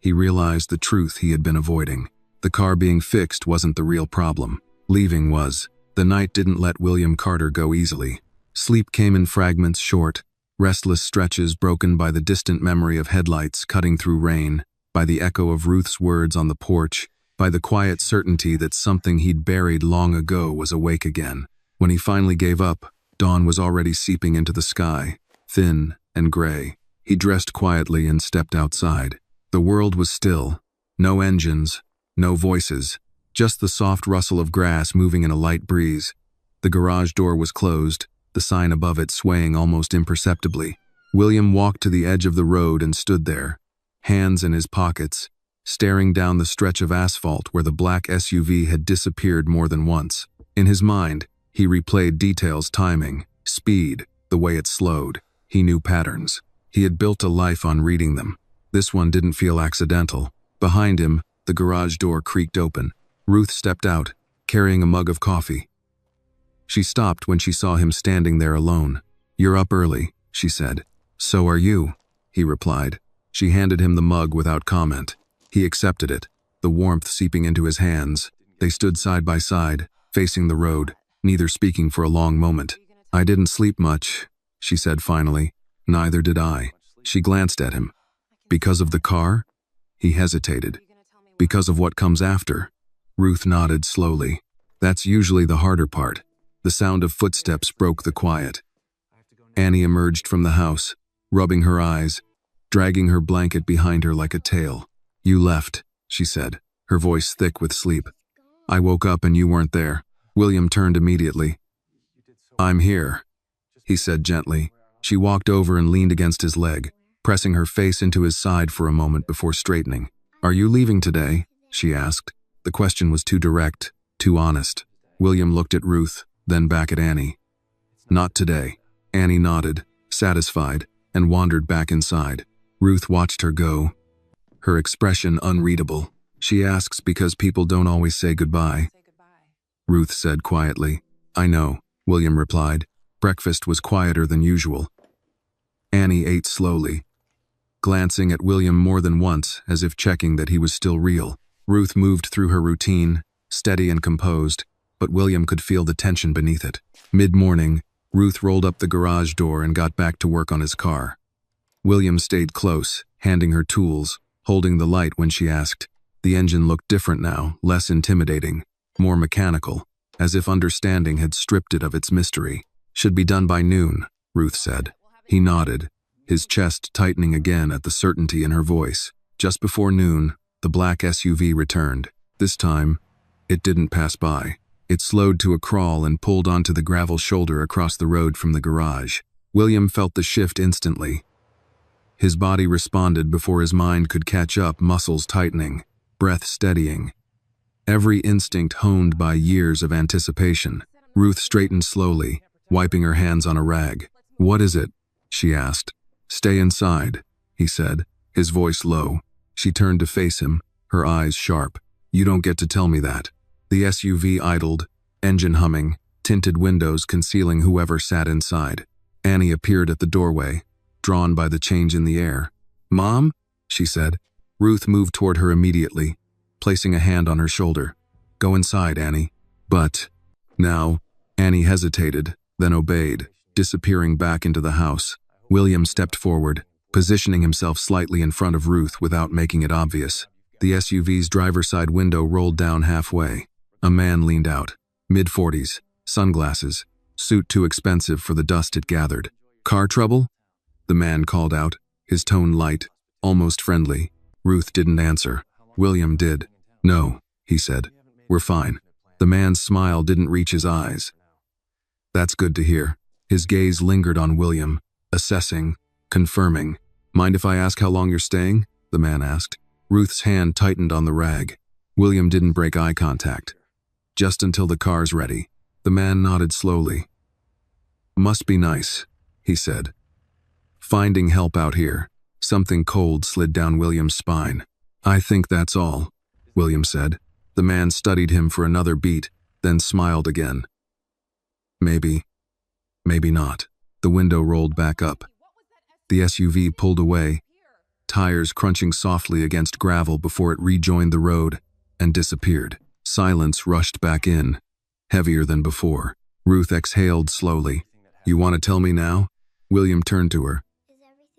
he realized the truth he had been avoiding. The car being fixed wasn't the real problem. Leaving was. The night didn't let William Carter go easily. Sleep came in fragments, short, restless stretches broken by the distant memory of headlights cutting through rain, by the echo of Ruth's words on the porch, by the quiet certainty that something he'd buried long ago was awake again. When he finally gave up, dawn was already seeping into the sky, thin and gray. He dressed quietly and stepped outside. The world was still. No engines, no voices, just the soft rustle of grass moving in a light breeze. The garage door was closed, the sign above it swaying almost imperceptibly. William walked to the edge of the road and stood there, hands in his pockets, staring down the stretch of asphalt where the black SUV had disappeared more than once. In his mind, he replayed details: timing, speed, the way it slowed. He knew patterns. He had built a life on reading them. This one didn't feel accidental. Behind him, the garage door creaked open. Ruth stepped out, carrying a mug of coffee. She stopped when she saw him standing there alone. "You're up early," she said. "So are you," he replied. She handed him the mug without comment. He accepted it, the warmth seeping into his hands. They stood side by side, facing the road, neither speaking for a long moment. "I didn't sleep much," she said finally. "Neither did I." She glanced at him. "Because of the car?" He hesitated. "Because of what comes after?" Ruth nodded slowly. "That's usually the harder part." The sound of footsteps broke the quiet. Annie emerged from the house, rubbing her eyes, dragging her blanket behind her like a tail. "You left," she said, her voice thick with sleep. "I woke up and you weren't there." William turned immediately. "I'm here," he said gently. She walked over and leaned against his leg, pressing her face into his side for a moment before straightening. "Are you leaving today?" she asked. The question was too direct, too honest. William looked at Ruth, then back at Annie. "Not today." Annie nodded, satisfied, and wandered back inside. Ruth watched her go, her expression unreadable. "She asks because people don't always say goodbye," Ruth said quietly. "I know," William replied. Breakfast was quieter than usual. Annie ate slowly, glancing at William more than once as if checking that he was still real. Ruth moved through her routine, steady and composed, but William could feel the tension beneath it. Mid-morning, Ruth rolled up the garage door and got back to work on his car. William stayed close, handing her tools, holding the light when she asked. The engine looked different now, less intimidating, more mechanical, as if understanding had stripped it of its mystery. "Should be done by noon," Ruth said. He nodded, his chest tightening again at the certainty in her voice. Just before noon, the black SUV returned. This time, it didn't pass by. It slowed to a crawl and pulled onto the gravel shoulder across the road from the garage. William felt the shift instantly. His body responded before his mind could catch up, muscles tightening, breath steadying. Every instinct honed by years of anticipation. Ruth straightened slowly, wiping her hands on a rag. "What is it?" she asked. "Stay inside," he said, his voice low. She turned to face him, her eyes sharp. "You don't get to tell me that." The SUV idled, engine humming, tinted windows concealing whoever sat inside. Annie appeared at the doorway, drawn by the change in the air. "Mom?" she said. Ruth moved toward her immediately, placing a hand on her shoulder. "Go inside, Annie." "But..." Now, Annie hesitated, then obeyed, disappearing back into the house. William stepped forward, positioning himself slightly in front of Ruth without making it obvious. The SUV's driver's side window rolled down halfway. A man leaned out, mid-40s, sunglasses, suit too expensive for the dust it gathered. "Car trouble?" the man called out, his tone light, almost friendly. Ruth didn't answer. William did. "No," he said. "We're fine." The man's smile didn't reach his eyes. "That's good to hear." His gaze lingered on William, assessing, confirming. "Mind if I ask how long you're staying?" the man asked. Ruth's hand tightened on the rag. William didn't break eye contact. "Just until the car's ready." The man nodded slowly. "Must be nice," he said. "Finding help out here." Something cold slid down William's spine. "I think that's all," William said. The man studied him for another beat, then smiled again. Maybe not." The window rolled back up. The SUV pulled away, tires crunching softly against gravel before it rejoined the road and disappeared. Silence rushed back in, heavier than before. Ruth exhaled slowly. "You want to tell me now?" William turned to her.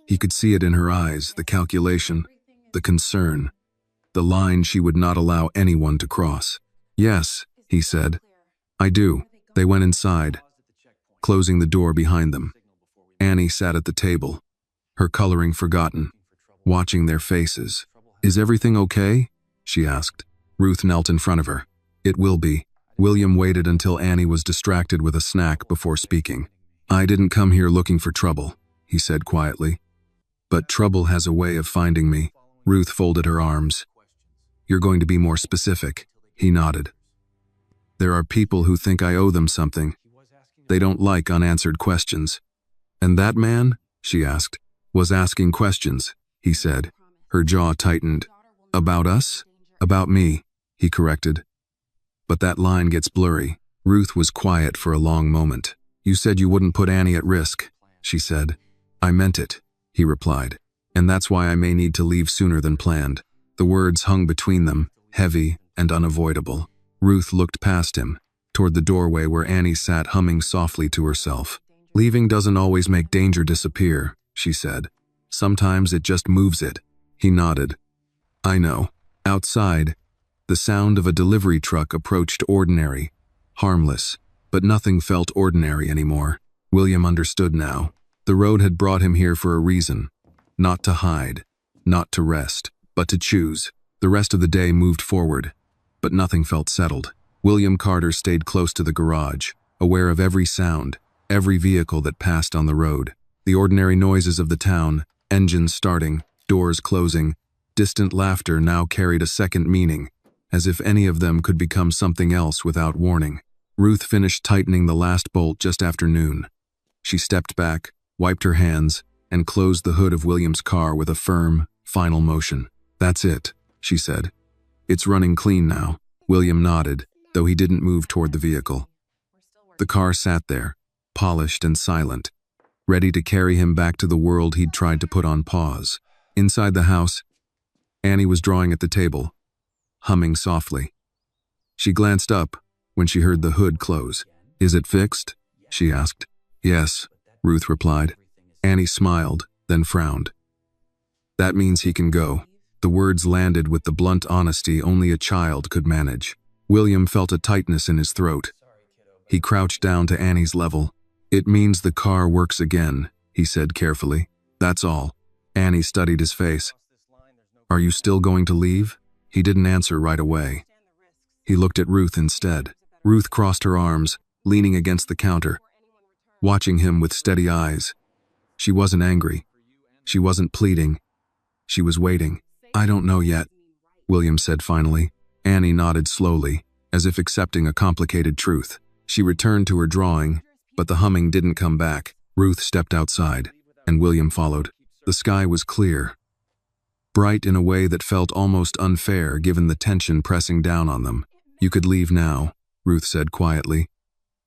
He could see it in her eyes, the calculation, the concern, the line she would not allow anyone to cross. "Yes," he said. "I do." They went inside, closing the door behind them. Annie sat at the table, her coloring forgotten, watching their faces. "Is everything okay?" she asked. Ruth knelt in front of her. "It will be." William waited until Annie was distracted with a snack before speaking. "I didn't come here looking for trouble," he said quietly. "But trouble has a way of finding me." Ruth folded her arms. "You're going to be more specific," he nodded. "There are people who think I owe them something. They don't like unanswered questions." "And that man?" she asked. "Was asking questions," he said. Her jaw tightened. "About us?" "About me," he corrected. "But that line gets blurry." Ruth was quiet for a long moment. "You said you wouldn't put Annie at risk," she said. "I meant it," he replied. "And that's why I may need to leave sooner than planned." The words hung between them, heavy and unavoidable. Ruth looked past him, toward the doorway where Annie sat humming softly to herself. "Leaving doesn't always make danger disappear," she said. "Sometimes it just moves it." He nodded. "I know." Outside, the sound of a delivery truck approached ordinary, harmless, but nothing felt ordinary anymore. William understood now. The road had brought him here for a reason. Not to hide, not to rest, but to choose. The rest of the day moved forward, but nothing felt settled. William Carter stayed close to the garage, aware of every sound, every vehicle that passed on the road. The ordinary noises of the town, engines starting, doors closing, distant laughter now carried a second meaning, as if any of them could become something else without warning. Ruth finished tightening the last bolt just after noon. She stepped back, wiped her hands, and closed the hood of William's car with a firm, final motion. "That's it," she said. "It's running clean now." William nodded, though he didn't move toward the vehicle. The car sat there, polished and silent, ready to carry him back to the world he'd tried to put on pause. Inside the house, Annie was drawing at the table, humming softly. She glanced up when she heard the hood close. "Is it fixed?" she asked. "Yes," Ruth replied. Annie smiled, then frowned. "That means he can go." The words landed with the blunt honesty only a child could manage. William felt a tightness in his throat. He crouched down to Annie's level. "It means the car works again," he said carefully. "That's all." Annie studied his face. "Are you still going to leave?" He didn't answer right away. He looked at Ruth instead. Ruth crossed her arms, leaning against the counter, watching him with steady eyes. She wasn't angry. She wasn't pleading. She was waiting. "I don't know yet," William said finally. Annie nodded slowly, as if accepting a complicated truth. She returned to her drawing, but the humming didn't come back. Ruth stepped outside, and William followed. The sky was clear, bright in a way that felt almost unfair given the tension pressing down on them. "You could leave now," Ruth said quietly,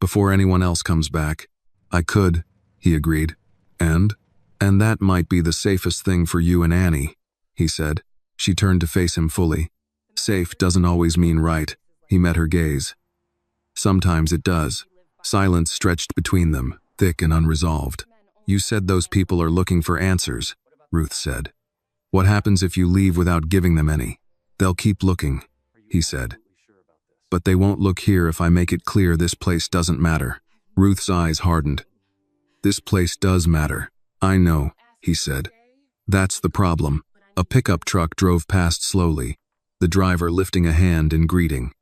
"before anyone else comes back." "I could," he agreed. And that might be the safest thing for you and Annie," he said. She turned to face him fully. "Safe doesn't always mean right." He met her gaze. "Sometimes it does." Silence stretched between them, thick and unresolved. "You said those people are looking for answers," Ruth said. "What happens if you leave without giving them any?" "They'll keep looking," he said. "But they won't look here if I make it clear this place doesn't matter." Ruth's eyes hardened. "This place does matter." "I know," he said. "That's the problem." A pickup truck drove past slowly, the driver lifting a hand in greeting.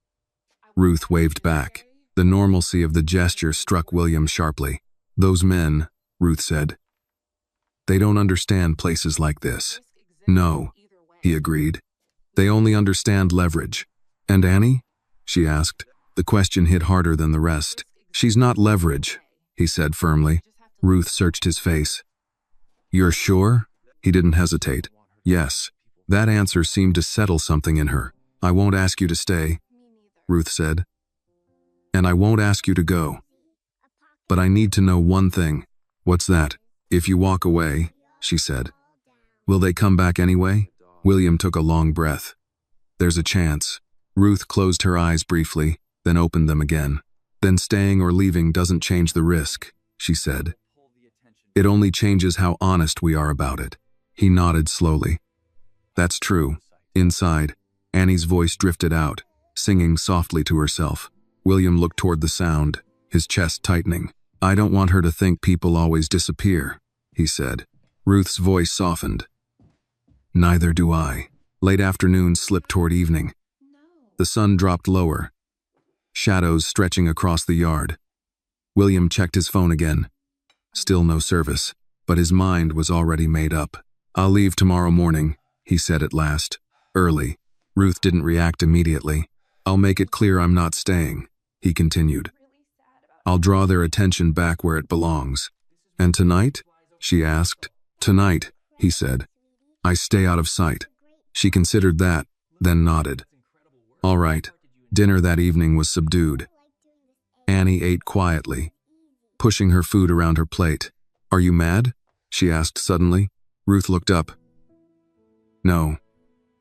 Ruth waved back. The normalcy of the gesture struck William sharply. "Those men," Ruth said. "They don't understand places like this." "No," he agreed. "They only understand leverage." "And Annie?" she asked. The question hit harder than the rest. "She's not leverage," he said firmly. Ruth searched his face. "You're sure?" He didn't hesitate. "Yes." That answer seemed to settle something in her. "I won't ask you to stay," Ruth said. "And I won't ask you to go. But I need to know one thing." "What's that?" "If you walk away," she said, "will they come back anyway?" William took a long breath. "There's a chance." Ruth closed her eyes briefly, then opened them again. "Then staying or leaving doesn't change the risk," she said. "It only changes how honest we are about it." He nodded slowly. "That's true." Inside, Annie's voice drifted out, singing softly to herself. William looked toward the sound, his chest tightening. "I don't want her to think people always disappear," he said. Ruth's voice softened. "Neither do I." Late afternoon slipped toward evening. The sun dropped lower, shadows stretching across the yard. William checked his phone again. Still no service, but his mind was already made up. "I'll leave tomorrow morning," he said at last. "Early." Ruth didn't react immediately. "I'll make it clear I'm not staying," he continued. "I'll draw their attention back where it belongs." "And tonight?" she asked. "Tonight," he said. "I stay out of sight." She considered that, then nodded. All right. Dinner that evening was subdued. Annie ate quietly, pushing her food around her plate. "Are you mad?" she asked suddenly. Ruth looked up. "No.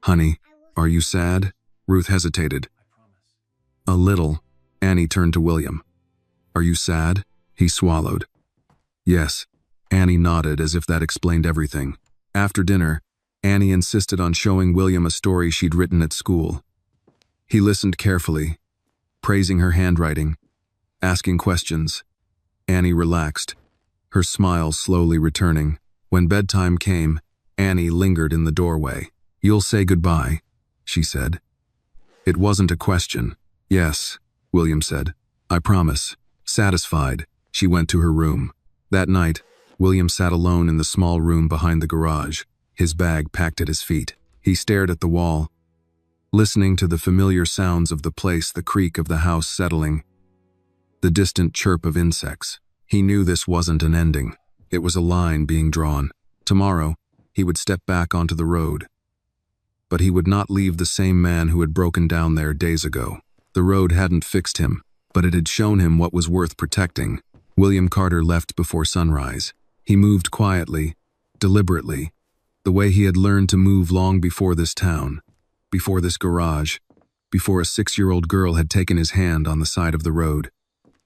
Honey, are you sad?" Ruth hesitated. "A little." Annie turned to William. "Are you sad?" He swallowed. "Yes." Annie nodded as if that explained everything. After dinner, Annie insisted on showing William a story she'd written at school. He listened carefully, praising her handwriting, asking questions. Annie relaxed, her smile slowly returning. When bedtime came, Annie lingered in the doorway. "You'll say goodbye," she said. It wasn't a question. "Yes," William said. I promise. Satisfied, she went to her room. That night, William sat alone in the small room behind the garage, his bag packed at his feet. He stared at the wall, listening to the familiar sounds of the place, the creak of the house settling, the distant chirp of insects. He knew this wasn't an ending. It was a line being drawn. Tomorrow, he would step back onto the road. But he would not leave the same man who had broken down there days ago. The road hadn't fixed him, but it had shown him what was worth protecting. William Carter left before sunrise. He moved quietly, deliberately, the way he had learned to move long before this town, before this garage, before a 6-year-old girl had taken his hand on the side of the road.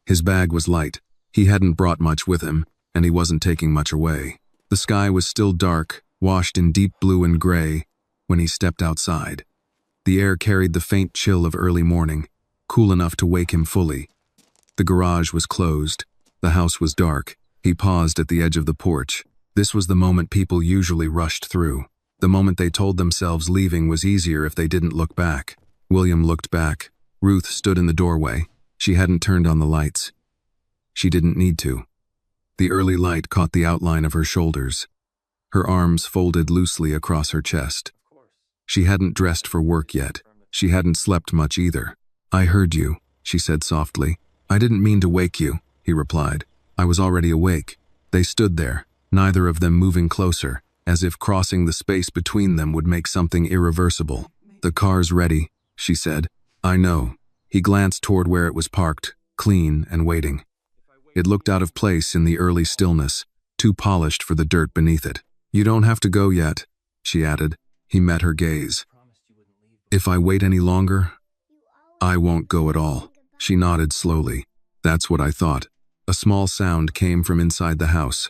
His bag was light. He hadn't brought much with him, and he wasn't taking much away. The sky was still dark, washed in deep blue and gray, when he stepped outside. The air carried the faint chill of early morning, cool enough to wake him fully. The garage was closed. The house was dark. He paused at the edge of the porch. This was the moment people usually rushed through. The moment they told themselves leaving was easier if they didn't look back. William looked back. Ruth stood in the doorway. She hadn't turned on the lights. She didn't need to. The early light caught the outline of her shoulders. Her arms folded loosely across her chest. She hadn't dressed for work yet. She hadn't slept much either. I heard you, she said softly. I didn't mean to wake you, he replied. I was already awake. They stood there, neither of them moving closer, as if crossing the space between them would make something irreversible. The car's ready, she said. I know. He glanced toward where it was parked, clean and waiting. It looked out of place in the early stillness, too polished for the dirt beneath it. You don't have to go yet, she added. He met her gaze. If I wait any longer, I won't go at all. She nodded slowly. That's what I thought. A small sound came from inside the house.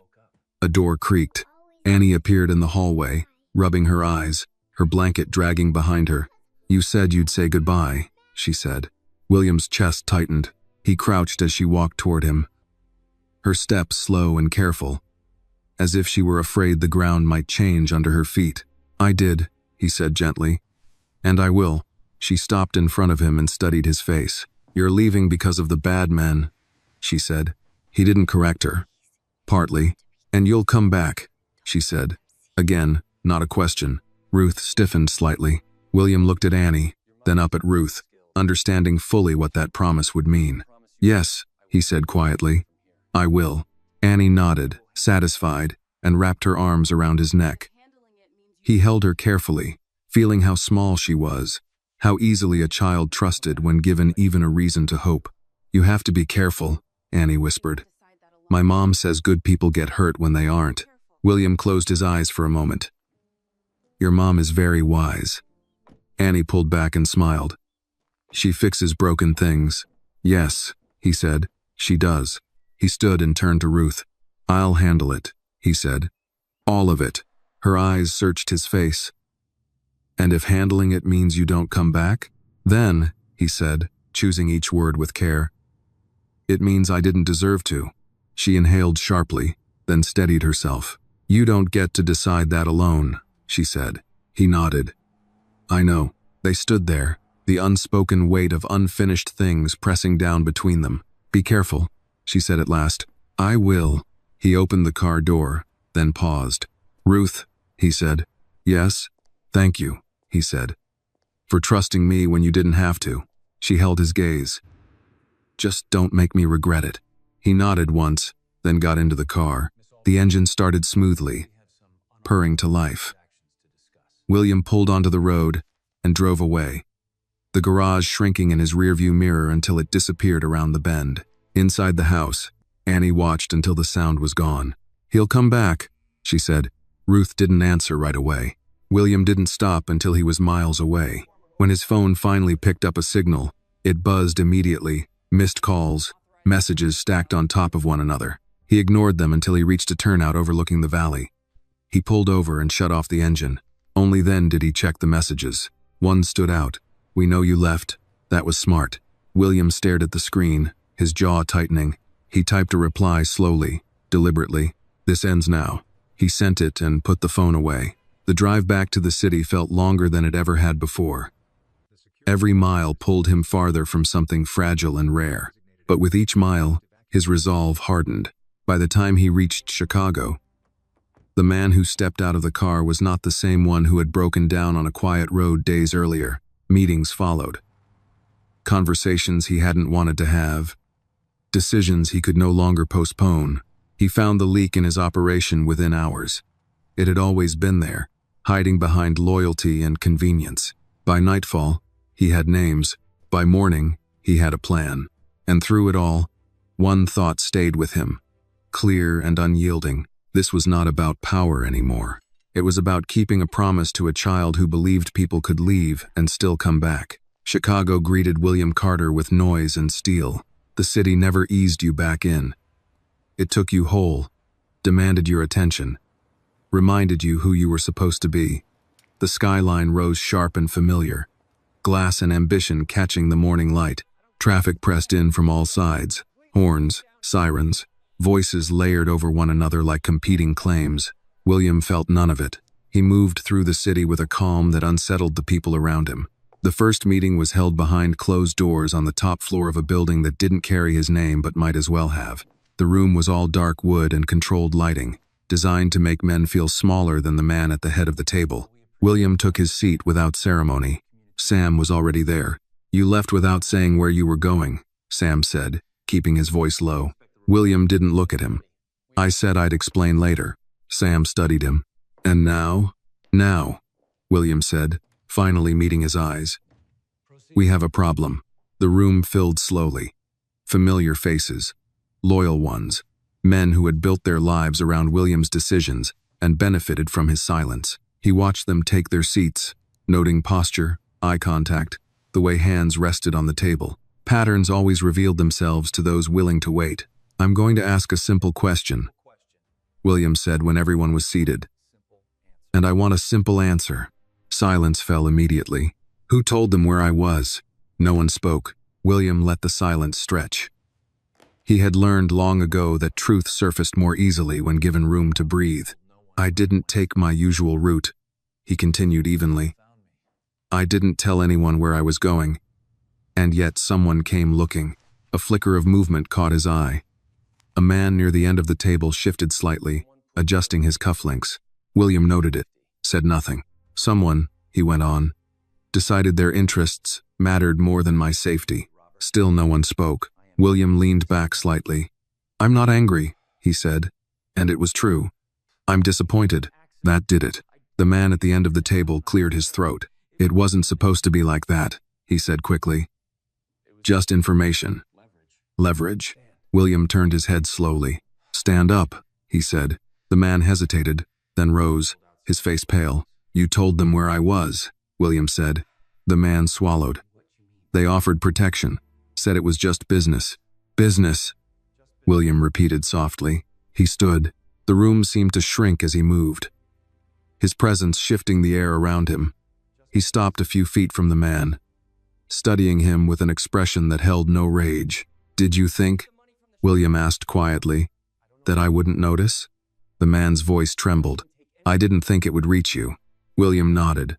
A door creaked. Annie appeared in the hallway, rubbing her eyes, her blanket dragging behind her. You said you'd say goodbye, she said. William's chest tightened. He crouched as she walked toward him, her steps slow and careful, as if she were afraid the ground might change under her feet. I did, he said gently. And I will. She stopped in front of him and studied his face. You're leaving because of the bad men, she said. He didn't correct her. Partly. And you'll come back, she said. Again, not a question. Ruth stiffened slightly. William looked at Annie, then up at Ruth, understanding fully what that promise would mean. Yes, he said quietly. I will. Annie nodded, satisfied, and wrapped her arms around his neck. He held her carefully, feeling how small she was, how easily a child trusted when given even a reason to hope. You have to be careful, Annie whispered. My mom says good people get hurt when they aren't. William closed his eyes for a moment. Your mom is very wise. Annie pulled back and smiled. She fixes broken things. Yes, he said. She does. He stood and turned to Ruth. I'll handle it, he said. All of it. Her eyes searched his face. And if handling it means you don't come back? Then, he said, choosing each word with care, it means I didn't deserve to. She inhaled sharply, then steadied herself. You don't get to decide that alone, she said. He nodded. I know. They stood there, the unspoken weight of unfinished things pressing down between them. Be careful, she said at last. I will. He opened the car door, then paused. Ruth, he said. Yes, thank you, he said. For trusting me when you didn't have to. She held his gaze. Just don't make me regret it. He nodded once, then got into the car. The engine started smoothly, purring to life. William pulled onto the road and drove away, the garage shrinking in his rearview mirror until it disappeared around the bend. Inside the house, Annie watched until the sound was gone. He'll come back, she said. Ruth didn't answer right away. William didn't stop until he was miles away. When his phone finally picked up a signal, it buzzed immediately, missed calls, messages stacked on top of one another. He ignored them until he reached a turnout overlooking the valley. He pulled over and shut off the engine. Only then did he check the messages. One stood out. We know you left. That was smart. William stared at the screen, his jaw tightening. He typed a reply slowly, deliberately. This ends now. He sent it and put the phone away. The drive back to the city felt longer than it ever had before. Every mile pulled him farther from something fragile and rare. But with each mile, his resolve hardened. By the time he reached Chicago, the man who stepped out of the car was not the same one who had broken down on a quiet road days earlier. Meetings followed. Conversations he hadn't wanted to have. Decisions he could no longer postpone. He found the leak in his operation within hours. It had always been there, hiding behind loyalty and convenience. By nightfall, he had names. By morning, he had a plan. And through it all, one thought stayed with him, clear and unyielding. This was not about power anymore. It was about keeping a promise to a child who believed people could leave and still come back. Chicago greeted William Carter with noise and steel. The city never eased you back in. It took you whole, demanded your attention, reminded you who you were supposed to be. The skyline rose sharp and familiar, glass and ambition catching the morning light. Traffic pressed in from all sides, horns, sirens, voices layered over one another like competing claims. William felt none of it. He moved through the city with a calm that unsettled the people around him. The first meeting was held behind closed doors on the top floor of a building that didn't carry his name but might as well have. The room was all dark wood and controlled lighting, designed to make men feel smaller than the man at the head of the table. William took his seat without ceremony. Sam was already there. "You left without saying where you were going," Sam said, keeping his voice low. William didn't look at him. "I said I'd explain later." Sam studied him. "And now?" "Now," William said, finally meeting his eyes. "We have a problem." The room filled slowly. Familiar faces, loyal ones, men who had built their lives around William's decisions and benefited from his silence. He watched them take their seats, noting posture, eye contact, the way hands rested on the table. Patterns always revealed themselves to those willing to wait. "I'm going to ask a simple question," William said when everyone was seated. "And I want a simple answer." Silence fell immediately. "Who told them where I was?" No one spoke. William let the silence stretch. He had learned long ago that truth surfaced more easily when given room to breathe. "I didn't take my usual route," he continued evenly. "I didn't tell anyone where I was going. And yet someone came looking." A flicker of movement caught his eye. A man near the end of the table shifted slightly, adjusting his cufflinks. William noted it, said nothing. "Someone," he went on, "decided their interests mattered more than my safety." Still no one spoke. William leaned back slightly. "I'm not angry," he said, and it was true. "I'm disappointed." That did it. The man at the end of the table cleared his throat. "It wasn't supposed to be like that," he said quickly. "Just information." "Leverage?" William turned his head slowly. "Stand up," he said. The man hesitated, then rose, his face pale. "You told them where I was," William said. The man swallowed. "They offered protection, said it was just business." "Business," William repeated softly. He stood. The room seemed to shrink as he moved, his presence shifting the air around him. He stopped a few feet from the man, studying him with an expression that held no rage. "Did you think," William asked quietly, "that I wouldn't notice?" The man's voice trembled. "I didn't think it would reach you." William nodded.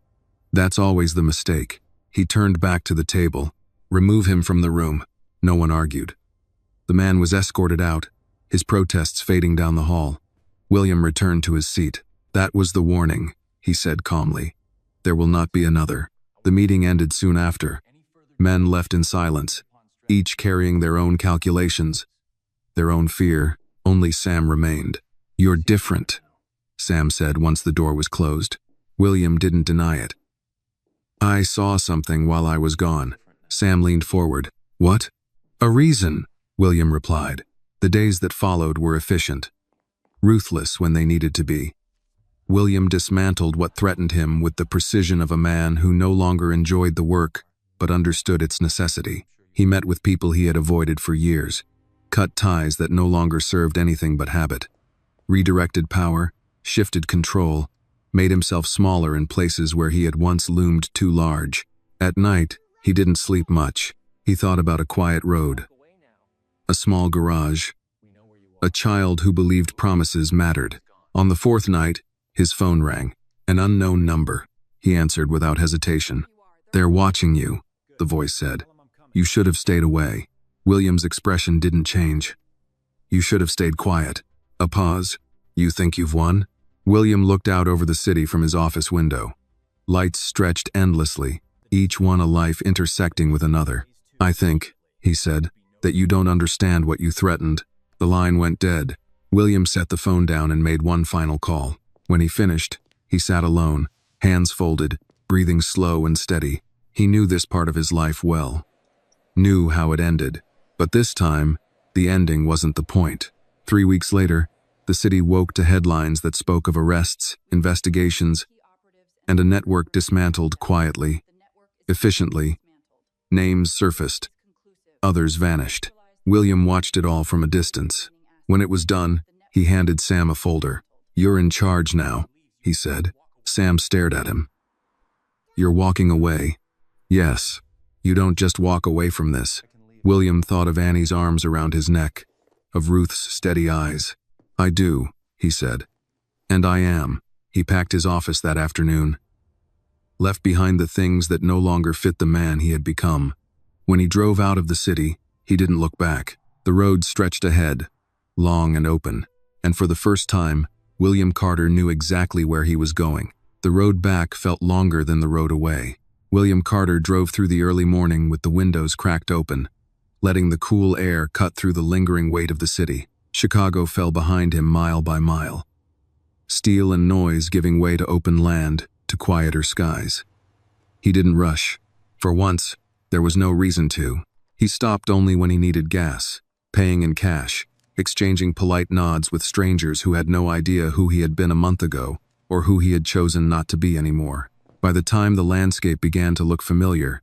"That's always the mistake." He turned back to the table. "Remove him from the room." No one argued. The man was escorted out, his protests fading down the hall. William returned to his seat. "That was the warning," he said calmly. "There will not be another." The meeting ended soon after. Men left in silence, each carrying their own calculations, their own fear. Only Sam remained. "You're different," Sam said once the door was closed. William didn't deny it. "I saw something while I was gone." Sam leaned forward. "What?" "A reason," William replied. The days that followed were efficient, ruthless when they needed to be. William dismantled what threatened him with the precision of a man who no longer enjoyed the work but understood its necessity. He met with people he had avoided for years, cut ties that no longer served anything but habit, redirected power, shifted control, made himself smaller in places where he had once loomed too large. At night, he didn't sleep much. He thought about a quiet road, a small garage, a child who believed promises mattered. On the fourth night, his phone rang. An unknown number. He answered without hesitation. "They're watching you," the voice said. You should have stayed away. William's expression didn't change. You should have stayed quiet. A pause. You think you've won? William looked out over the city from his office window. Lights stretched endlessly, each one a life intersecting with another. I think, he said, that you don't understand what you threatened. The line went dead. William set the phone down and made one final call. When he finished, he sat alone, hands folded, breathing slow and steady. He knew this part of his life well. Knew how it ended. But this time, the ending wasn't the point. 3 weeks later, the city woke to headlines that spoke of arrests, investigations, and a network dismantled quietly, efficiently. Names surfaced. Others vanished. William watched it all from a distance. When it was done, he handed Sam a folder. You're in charge now, he said. Sam stared at him. You're walking away. Yes. You don't just walk away from this. William thought of Annie's arms around his neck, of Ruth's steady eyes. I do, he said. And I am. He packed his office that afternoon. Left behind the things that no longer fit the man he had become. When he drove out of the city, he didn't look back. The road stretched ahead, long and open, and for the first time, William Carter knew exactly where he was going. The road back felt longer than the road away. William Carter drove through the early morning with the windows cracked open, letting the cool air cut through the lingering weight of the city. Chicago fell behind him mile by mile. Steel and noise giving way to open land, to quieter skies. He didn't rush. For once, there was no reason to. He stopped only when he needed gas, paying in cash, exchanging polite nods with strangers who had no idea who he had been a month ago or who he had chosen not to be anymore. By the time the landscape began to look familiar,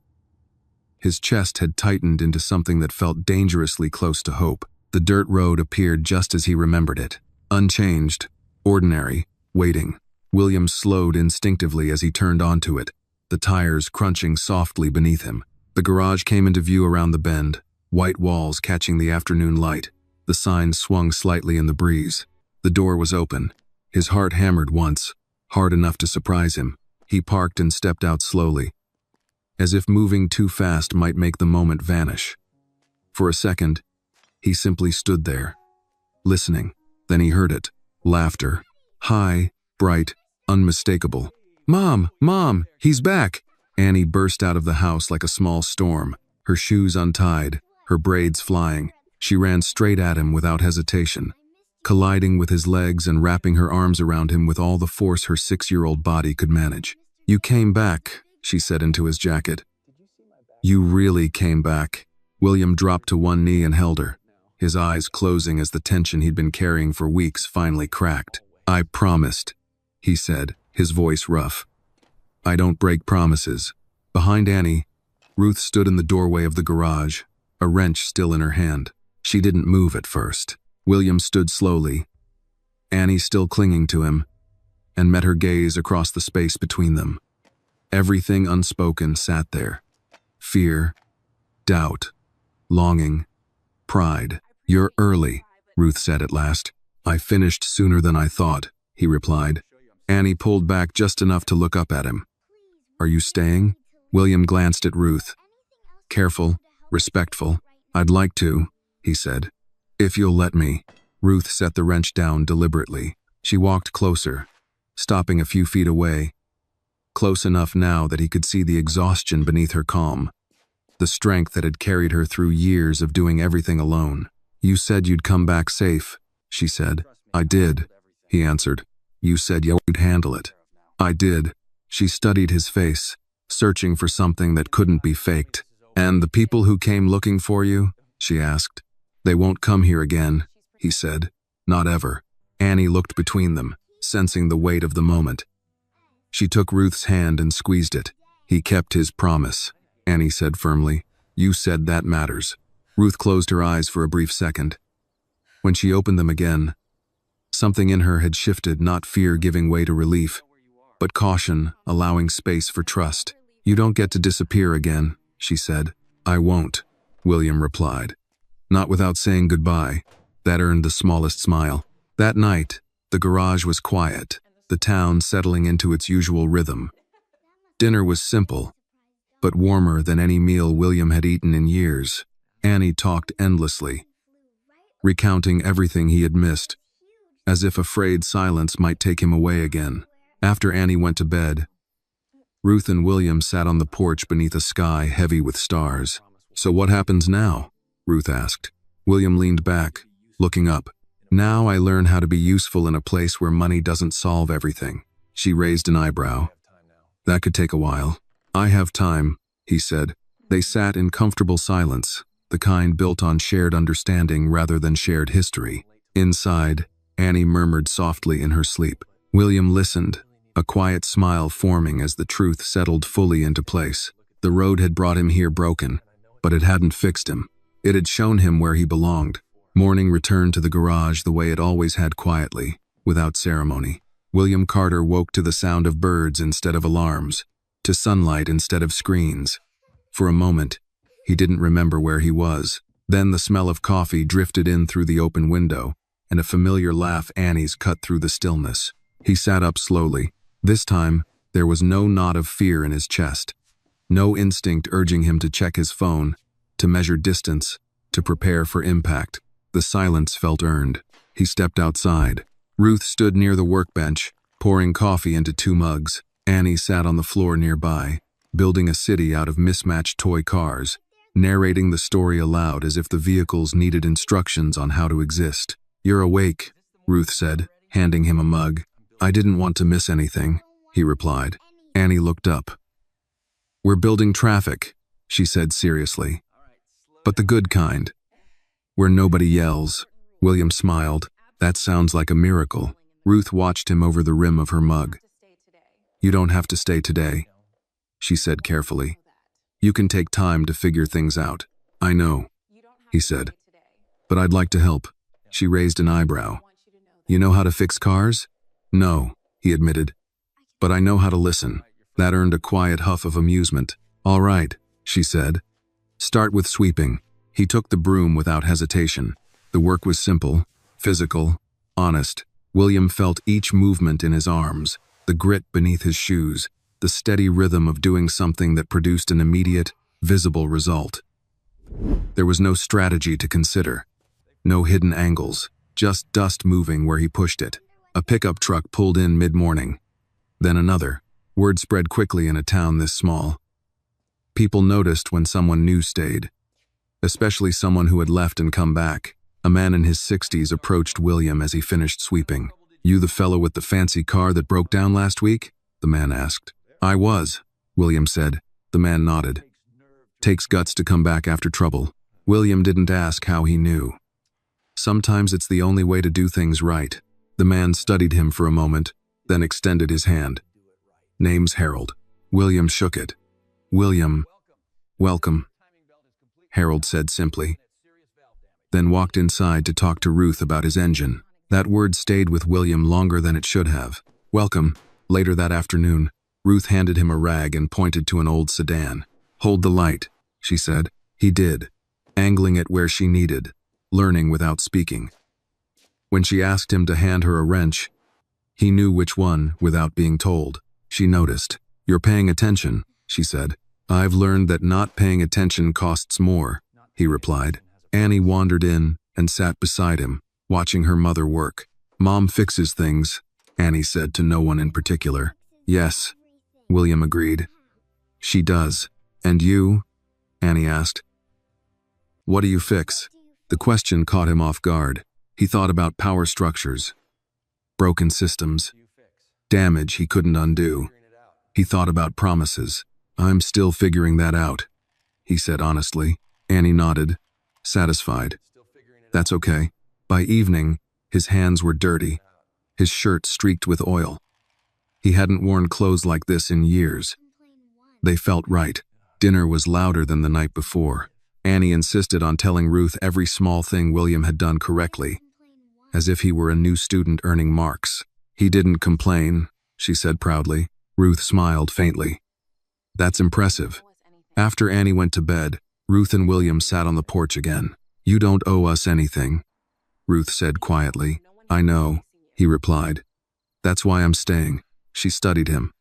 his chest had tightened into something that felt dangerously close to hope. The dirt road appeared just as he remembered it. Unchanged, ordinary, waiting. William slowed instinctively as he turned onto it, the tires crunching softly beneath him. The garage came into view around the bend, white walls catching the afternoon light. The sign swung slightly in the breeze. The door was open. His heart hammered once, hard enough to surprise him. He parked and stepped out slowly, as if moving too fast might make the moment vanish. For a second, he simply stood there, listening. Then he heard it. Laughter. High, bright, unmistakable. Mom! Mom! He's back! Annie burst out of the house like a small storm, her shoes untied, her braids flying. She ran straight at him without hesitation, colliding with his legs and wrapping her arms around him with all the force her 6-year-old body could manage. You came back, she said into his jacket. You really came back. William dropped to one knee and held her, his eyes closing as the tension he'd been carrying for weeks finally cracked. I promised, he said, his voice rough. I don't break promises. Behind Annie, Ruth stood in the doorway of the garage, a wrench still in her hand. She didn't move at first. William stood slowly, Annie still clinging to him, and met her gaze across the space between them. Everything unspoken sat there. Fear, doubt, longing, pride. You're early, Ruth said at last. I finished sooner than I thought, he replied. Annie pulled back just enough to look up at him. Are you staying? William glanced at Ruth. Careful, respectful. I'd like to, he said. If you'll let me. Ruth set the wrench down deliberately. She walked closer, stopping a few feet away, close enough now that he could see the exhaustion beneath her calm, the strength that had carried her through years of doing everything alone. You said you'd come back safe, she said. I did, he answered. You said you'd handle it. I did. She studied his face, searching for something that couldn't be faked. And the people who came looking for you? She asked. They won't come here again, he said. Not ever. Annie looked between them, sensing the weight of the moment. She took Ruth's hand and squeezed it. He kept his promise, Annie said firmly. You said that matters. Ruth closed her eyes for a brief second. When she opened them again, something in her had shifted, not fear giving way to relief, but caution allowing space for trust. You don't get to disappear again, she said. I won't, William replied. Not without saying goodbye. That earned the smallest smile. That night, the garage was quiet, the town settling into its usual rhythm. Dinner was simple. but warmer than any meal William had eaten in years. Annie talked endlessly, recounting everything he had missed, as if afraid silence might take him away again. After Annie went to bed, Ruth and William sat on the porch beneath a sky heavy with stars. "So what happens now?" Ruth asked. William leaned back, looking up. "Now I learn how to be useful in a place where money doesn't solve everything." She raised an eyebrow. "That could take a while." "I have time," he said. They sat in comfortable silence, the kind built on shared understanding rather than shared history. Inside, Annie murmured softly in her sleep. William listened, a quiet smile forming as the truth settled fully into place. The road had brought him here broken, but it hadn't fixed him. It had shown him where he belonged. Morning returned to the garage the way it always had, quietly, without ceremony. William Carter woke to the sound of birds instead of alarms, to sunlight instead of screens. For a moment, he didn't remember where he was. Then the smell of coffee drifted in through the open window, and a familiar laugh Annie's cut through the stillness. He sat up slowly. This time, there was no knot of fear in his chest, no instinct urging him to check his phone, to measure distance, to prepare for impact. The silence felt earned. He stepped outside. Ruth stood near the workbench, pouring coffee into 2 mugs. Annie sat on the floor nearby, building a city out of mismatched toy cars, narrating the story aloud as if the vehicles needed instructions on how to exist. "You're awake," Ruth said, handing him a mug. "I didn't want to miss anything," he replied. Annie looked up. "We're building traffic," she said seriously. "But the good kind, where nobody yells." William smiled. "That sounds like a miracle." Ruth watched him over the rim of her mug. "You don't have to stay today," she said carefully. "You can take time to figure things out." "I know," he said. "But I'd like to help." She raised an eyebrow. "You know how to fix cars?" "No," he admitted. "But I know how to listen." That earned a quiet huff of amusement. "All right," she said. "Start with sweeping." He took the broom without hesitation. The work was simple, physical, honest. William felt each movement in his arms, the grit beneath his shoes, the steady rhythm of doing something that produced an immediate, visible result. There was no strategy to consider, no hidden angles, just dust moving where he pushed it. A pickup truck pulled in mid-morning. Then another. Word spread quickly in a town this small. People noticed when someone new stayed, especially someone who had left and come back. A man in his 60s approached William as he finished sweeping. "You the fellow with the fancy car that broke down last week?" the man asked. "I was," William said. The man nodded. "Takes guts to come back after trouble." William didn't ask how he knew. "Sometimes it's the only way to do things right." The man studied him for a moment, then extended his hand. "Name's Harold." William shook it. "William, welcome," Harold said simply, then walked inside to talk to Ruth about his engine. That word stayed with William longer than it should have. "Welcome." Later that afternoon, Ruth handed him a rag and pointed to an old sedan. "Hold the light," she said. He did, angling it where she needed, learning without speaking. When she asked him to hand her a wrench, he knew which one without being told. She noticed. "You're paying attention," she said. "I've learned that not paying attention costs more," he replied. Annie wandered in and sat beside him, watching her mother work. "Mom fixes things," Annie said to no one in particular. "Yes," William agreed. "She does. And you?" Annie asked. "What do you fix?" The question caught him off guard. He thought about power structures, broken systems, damage he couldn't undo. He thought about promises. "I'm still figuring that out," he said honestly. Annie nodded, satisfied. "That's okay." By evening, his hands were dirty, his shirt streaked with oil. He hadn't worn clothes like this in years. They felt right. Dinner was louder than the night before. Annie insisted on telling Ruth every small thing William had done correctly, as if he were a new student earning marks. "He didn't complain," she said proudly. Ruth smiled faintly. "That's impressive." After Annie went to bed, Ruth and William sat on the porch again. "You don't owe us anything," Ruth said quietly. "I know," he replied. "That's why I'm staying." She studied him.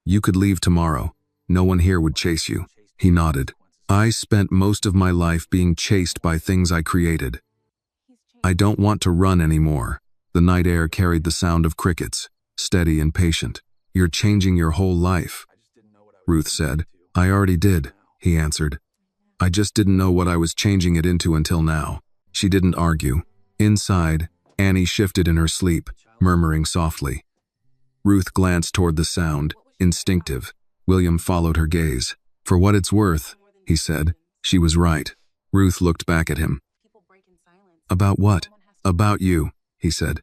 "You could leave tomorrow. No one here would chase you." He nodded. I spent most of my life being chased by things I created. I don't want to run anymore. The night air carried the sound of crickets, steady and patient. You're changing your whole life, Ruth said. I already did, he answered. I just didn't know what I was changing it into until now. She didn't argue. Inside, Annie shifted in her sleep, murmuring softly. Ruth glanced toward the sound, instinctive. William followed her gaze. For what it's worth, he said. She was right. Ruth looked back at him. About what? About you, he said.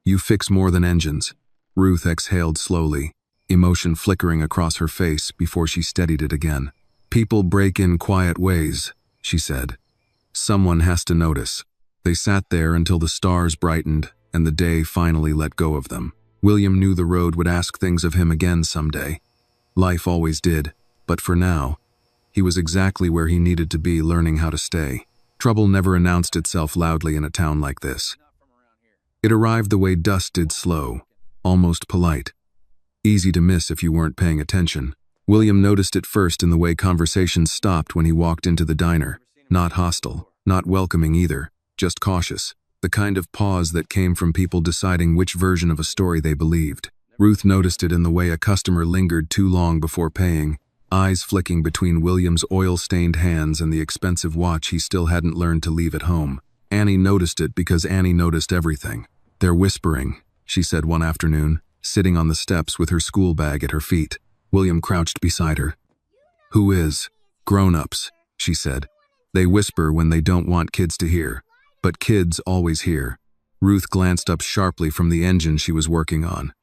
You fix more than engines. Ruth exhaled slowly, emotion flickering across her face before she steadied it again. People break in quiet ways, she said. Someone has to notice. They sat there until the stars brightened and the day finally let go of them. William knew the road would ask things of him again someday. Life always did, but for now, he was exactly where he needed to be, learning how to stay. Trouble never announced itself loudly in a town like this. It arrived the way dust did, slow, almost polite. Easy to miss if you weren't paying attention. William noticed it first in the way conversations stopped when he walked into the diner. Not hostile, not welcoming either, just cautious. The kind of pause that came from people deciding which version of a story they believed. Ruth noticed it in the way a customer lingered too long before paying, eyes flicking between William's oil-stained hands and the expensive watch he still hadn't learned to leave at home. Annie noticed it because Annie noticed everything. They're whispering, she said one afternoon, sitting on the steps with her school bag at her feet. William crouched beside her. Who is? Grown-ups, she said. They whisper when they don't want kids to hear. But kids always hear. Ruth glanced up sharply from the engine she was working on.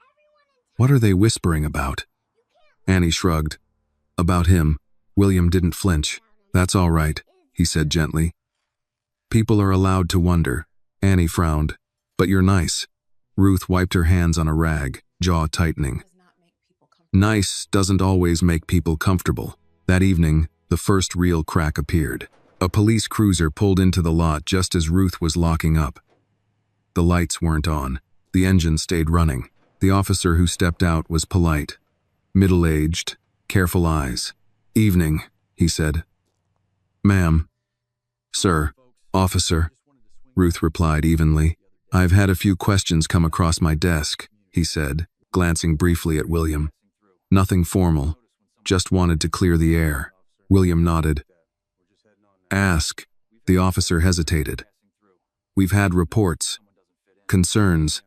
What are they whispering about? Annie shrugged. About him. William didn't flinch. That's all right, he said gently. People are allowed to wonder. Annie frowned. But you're nice. Ruth wiped her hands on a rag, jaw tightening. Nice doesn't always make people comfortable. That evening, the first real crack appeared. A police cruiser pulled into the lot just as Ruth was locking up. The lights weren't on. The engine stayed running. The officer who stepped out was polite. Middle-aged, careful eyes. Evening, he said. Ma'am. Sir. Officer. Ruth replied evenly. I've had a few questions come across my desk, he said, glancing briefly at William. Nothing formal. Just wanted to clear the air. William nodded. Ask. The officer hesitated. We've had reports, concerns,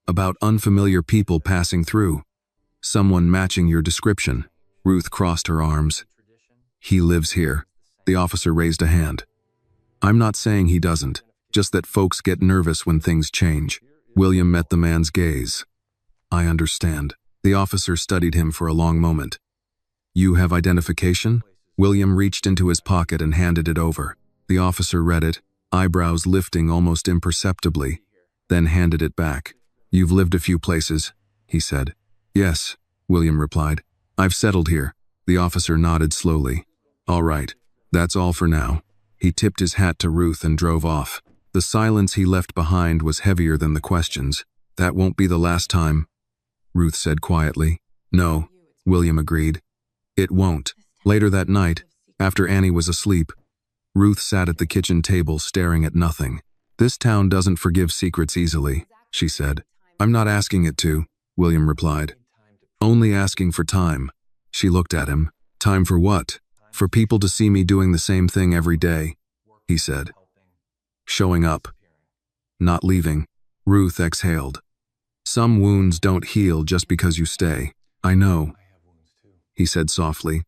about unfamiliar people passing through. Someone matching your description. Ruth crossed her arms. He lives here. The officer raised a hand. I'm not saying he doesn't, just that folks get nervous when things change. William met the man's gaze. I understand. The officer studied him for a long moment. You have identification? William reached into his pocket and handed it over. The officer read it, eyebrows lifting almost imperceptibly, then handed it back. You've lived a few places, he said. Yes, William replied. I've settled here. The officer nodded slowly. All right, that's all for now. He tipped his hat to Ruth and drove off. The silence he left behind was heavier than the questions. That won't be the last time, Ruth said quietly. No, William agreed. It won't. Later that night, after Annie was asleep, Ruth sat at the kitchen table staring at nothing. This town doesn't forgive secrets easily, she said. I'm not asking it to, William replied. Only asking for time. She looked at him. Time for what? For people to see me doing the same thing every day, he said. Showing up. Not leaving. Ruth exhaled. Some wounds don't heal just because you stay. I know, he said softly.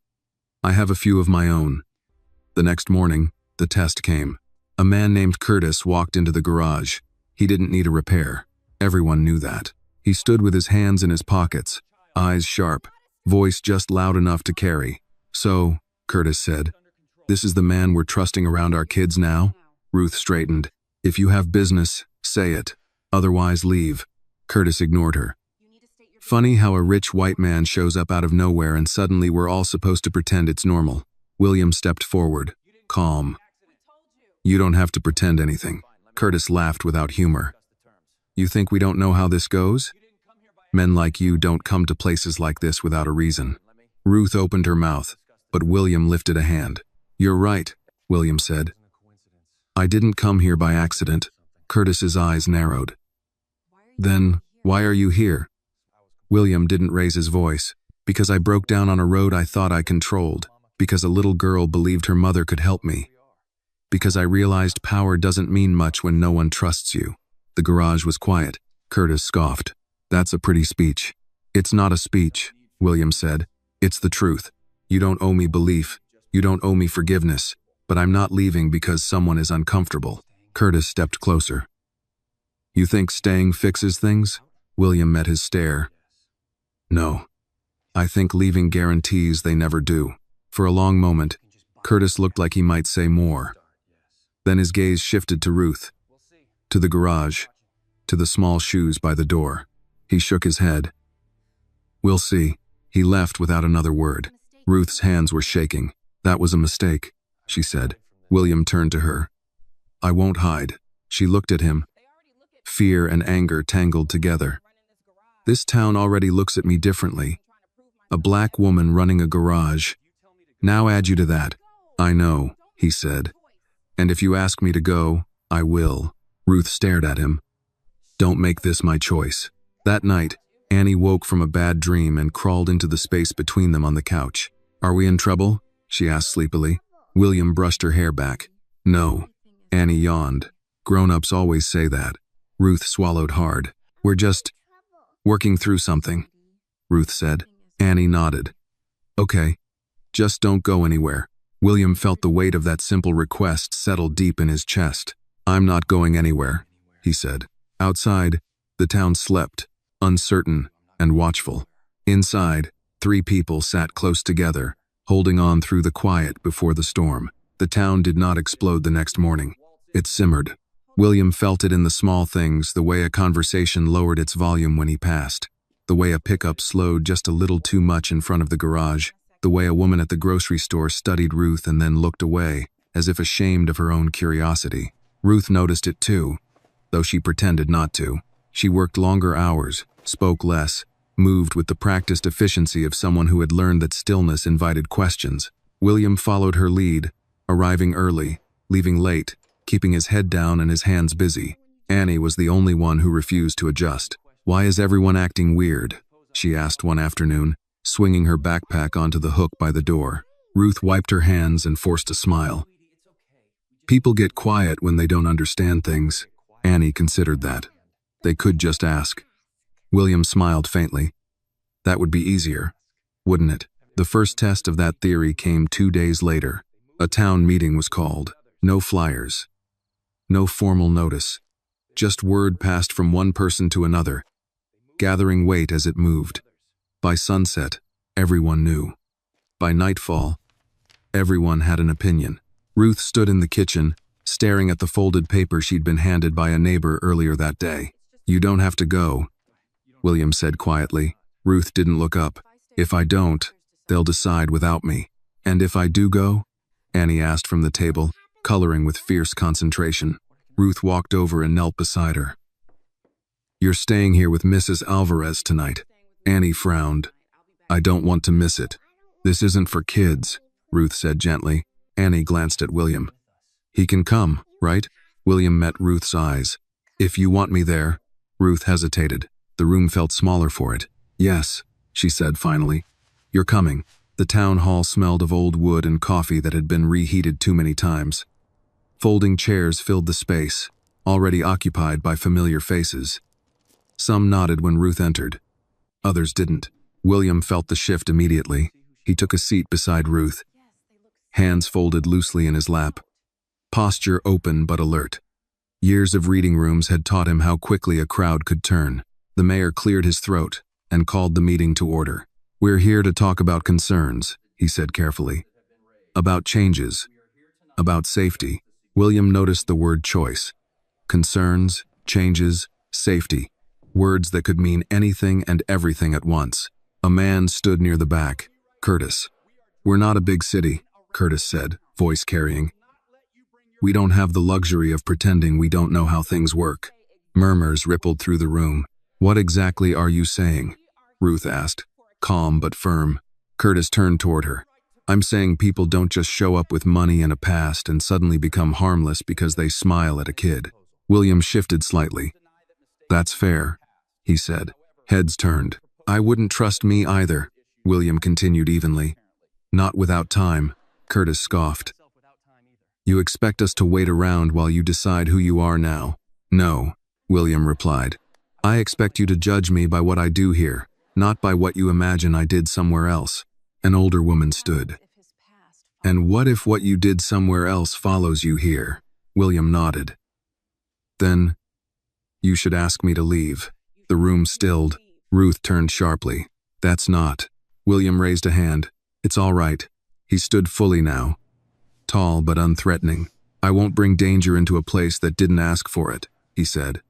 I have a few of my own. The next morning, the test came. A man named Curtis walked into the garage. He didn't need a repair. Everyone knew that. He stood with his hands in his pockets, eyes sharp, voice just loud enough to carry. So, Curtis said, this is the man we're trusting around our kids now? Ruth straightened. If you have business, say it. Otherwise, leave. Curtis ignored her. Funny how a rich white man shows up out of nowhere and suddenly we're all supposed to pretend it's normal. William stepped forward, calm. You don't have to pretend anything. Curtis laughed without humor. You think we don't know how this goes? Men like you don't come to places like this without a reason. Ruth opened her mouth. but William lifted a hand. "You're right," William said. "I didn't come here by accident." Curtis's eyes narrowed. "Then, why are you here?" William didn't raise his voice. "Because I broke down on a road I thought I controlled. Because a little girl believed her mother could help me. Because I realized power doesn't mean much when no one trusts you." The garage was quiet. Curtis scoffed. "That's a pretty speech." "It's not a speech," William said. "It's the truth. You don't owe me belief. You don't owe me forgiveness. But I'm not leaving because someone is uncomfortable." Curtis stepped closer. "You think staying fixes things?" William met his stare. "No. I think leaving guarantees they never do." For a long moment, Curtis looked like he might say more. Then his gaze shifted to Ruth, to the garage, to the small shoes by the door. He shook his head. "We'll see." He left without another word. Ruth's hands were shaking. "That was a mistake," she said. William turned to her. "I won't hide." She looked at him. Fear and anger tangled together. "This town already looks at me differently. A black woman running a garage. Now add you to that." "I know," he said. "And if you ask me to go, I will." Ruth stared at him. "Don't make this my choice." That night, Annie woke from a bad dream and crawled into the space between them on the couch. "Are we in trouble?" she asked sleepily. William brushed her hair back. "No." Annie yawned. "Grown-ups always say that." Ruth swallowed hard. "We're just working through something," Ruth said. Annie nodded. "Okay. Just don't go anywhere." William felt the weight of that simple request settle deep in his chest. "I'm not going anywhere," he said. Outside, the town slept, uncertain and watchful. Inside, 3 people sat close together, holding on through the quiet before the storm. The town did not explode the next morning. It simmered. William felt it in the small things, the way a conversation lowered its volume when he passed, the way a pickup slowed just a little too much in front of the garage, the way a woman at the grocery store studied Ruth and then looked away, as if ashamed of her own curiosity. Ruth noticed it too, though she pretended not to. She worked longer hours, spoke less, moved with the practiced efficiency of someone who had learned that stillness invited questions. William followed her lead, arriving early, leaving late, keeping his head down and his hands busy. Annie was the only one who refused to adjust. "Why is everyone acting weird?" she asked one afternoon, swinging her backpack onto the hook by the door. Ruth wiped her hands and forced a smile. "People get quiet when they don't understand things." Annie considered that. They could just ask. William smiled faintly. "That would be easier, wouldn't it?" The first test of that theory came 2 days later. A town meeting was called. No flyers. No formal notice. Just word passed from one person to another, gathering weight as it moved. By sunset, everyone knew. By nightfall, everyone had an opinion. Ruth stood in the kitchen, staring at the folded paper she'd been handed by a neighbor earlier that day. "You don't have to go," William said quietly. Ruth didn't look up. "If I don't, they'll decide without me." "And if I do go?" Annie asked from the table, coloring with fierce concentration. Ruth walked over and knelt beside her. "You're staying here with Mrs. Alvarez tonight." Annie frowned. "I don't want to miss it." "This isn't for kids," Ruth said gently. Annie glanced at William. "He can come, right?" William met Ruth's eyes. "If you want me there." Ruth hesitated. The room felt smaller for it. "Yes," she said finally. "You're coming." The town hall smelled of old wood and coffee that had been reheated too many times. Folding chairs filled the space, already occupied by familiar faces. Some nodded when Ruth entered. Others didn't. William felt the shift immediately. He took a seat beside Ruth, hands folded loosely in his lap. Posture open but alert. Years of reading rooms had taught him how quickly a crowd could turn. The mayor cleared his throat and called the meeting to order. "We're here to talk about concerns," he said carefully. "About changes. About safety." William noticed the word choice. Concerns, changes, safety. Words that could mean anything and everything at once. A man stood near the back. "Curtis." "We're not a big city," Curtis said, voice carrying. "We don't have the luxury of pretending we don't know how things work." Murmurs rippled through the room. "What exactly are you saying?" Ruth asked, calm but firm. Curtis turned toward her. I'm saying people don't just show up with money and a past and suddenly become harmless because they smile at a kid. William shifted slightly. That's fair, he said. Heads turned. I wouldn't trust me either, William continued evenly. Not without time, Curtis scoffed. You expect us to wait around while you decide who you are now? No, William replied. I expect you to judge me by what I do here, not by what you imagine I did somewhere else. An older woman stood. And what if what you did somewhere else follows you here? William nodded. Then, you should ask me to leave. The room stilled. Ruth turned sharply. That's not. William raised a hand. It's all right. He stood fully now. Tall but unthreatening. I won't bring danger into a place that didn't ask for it, he said.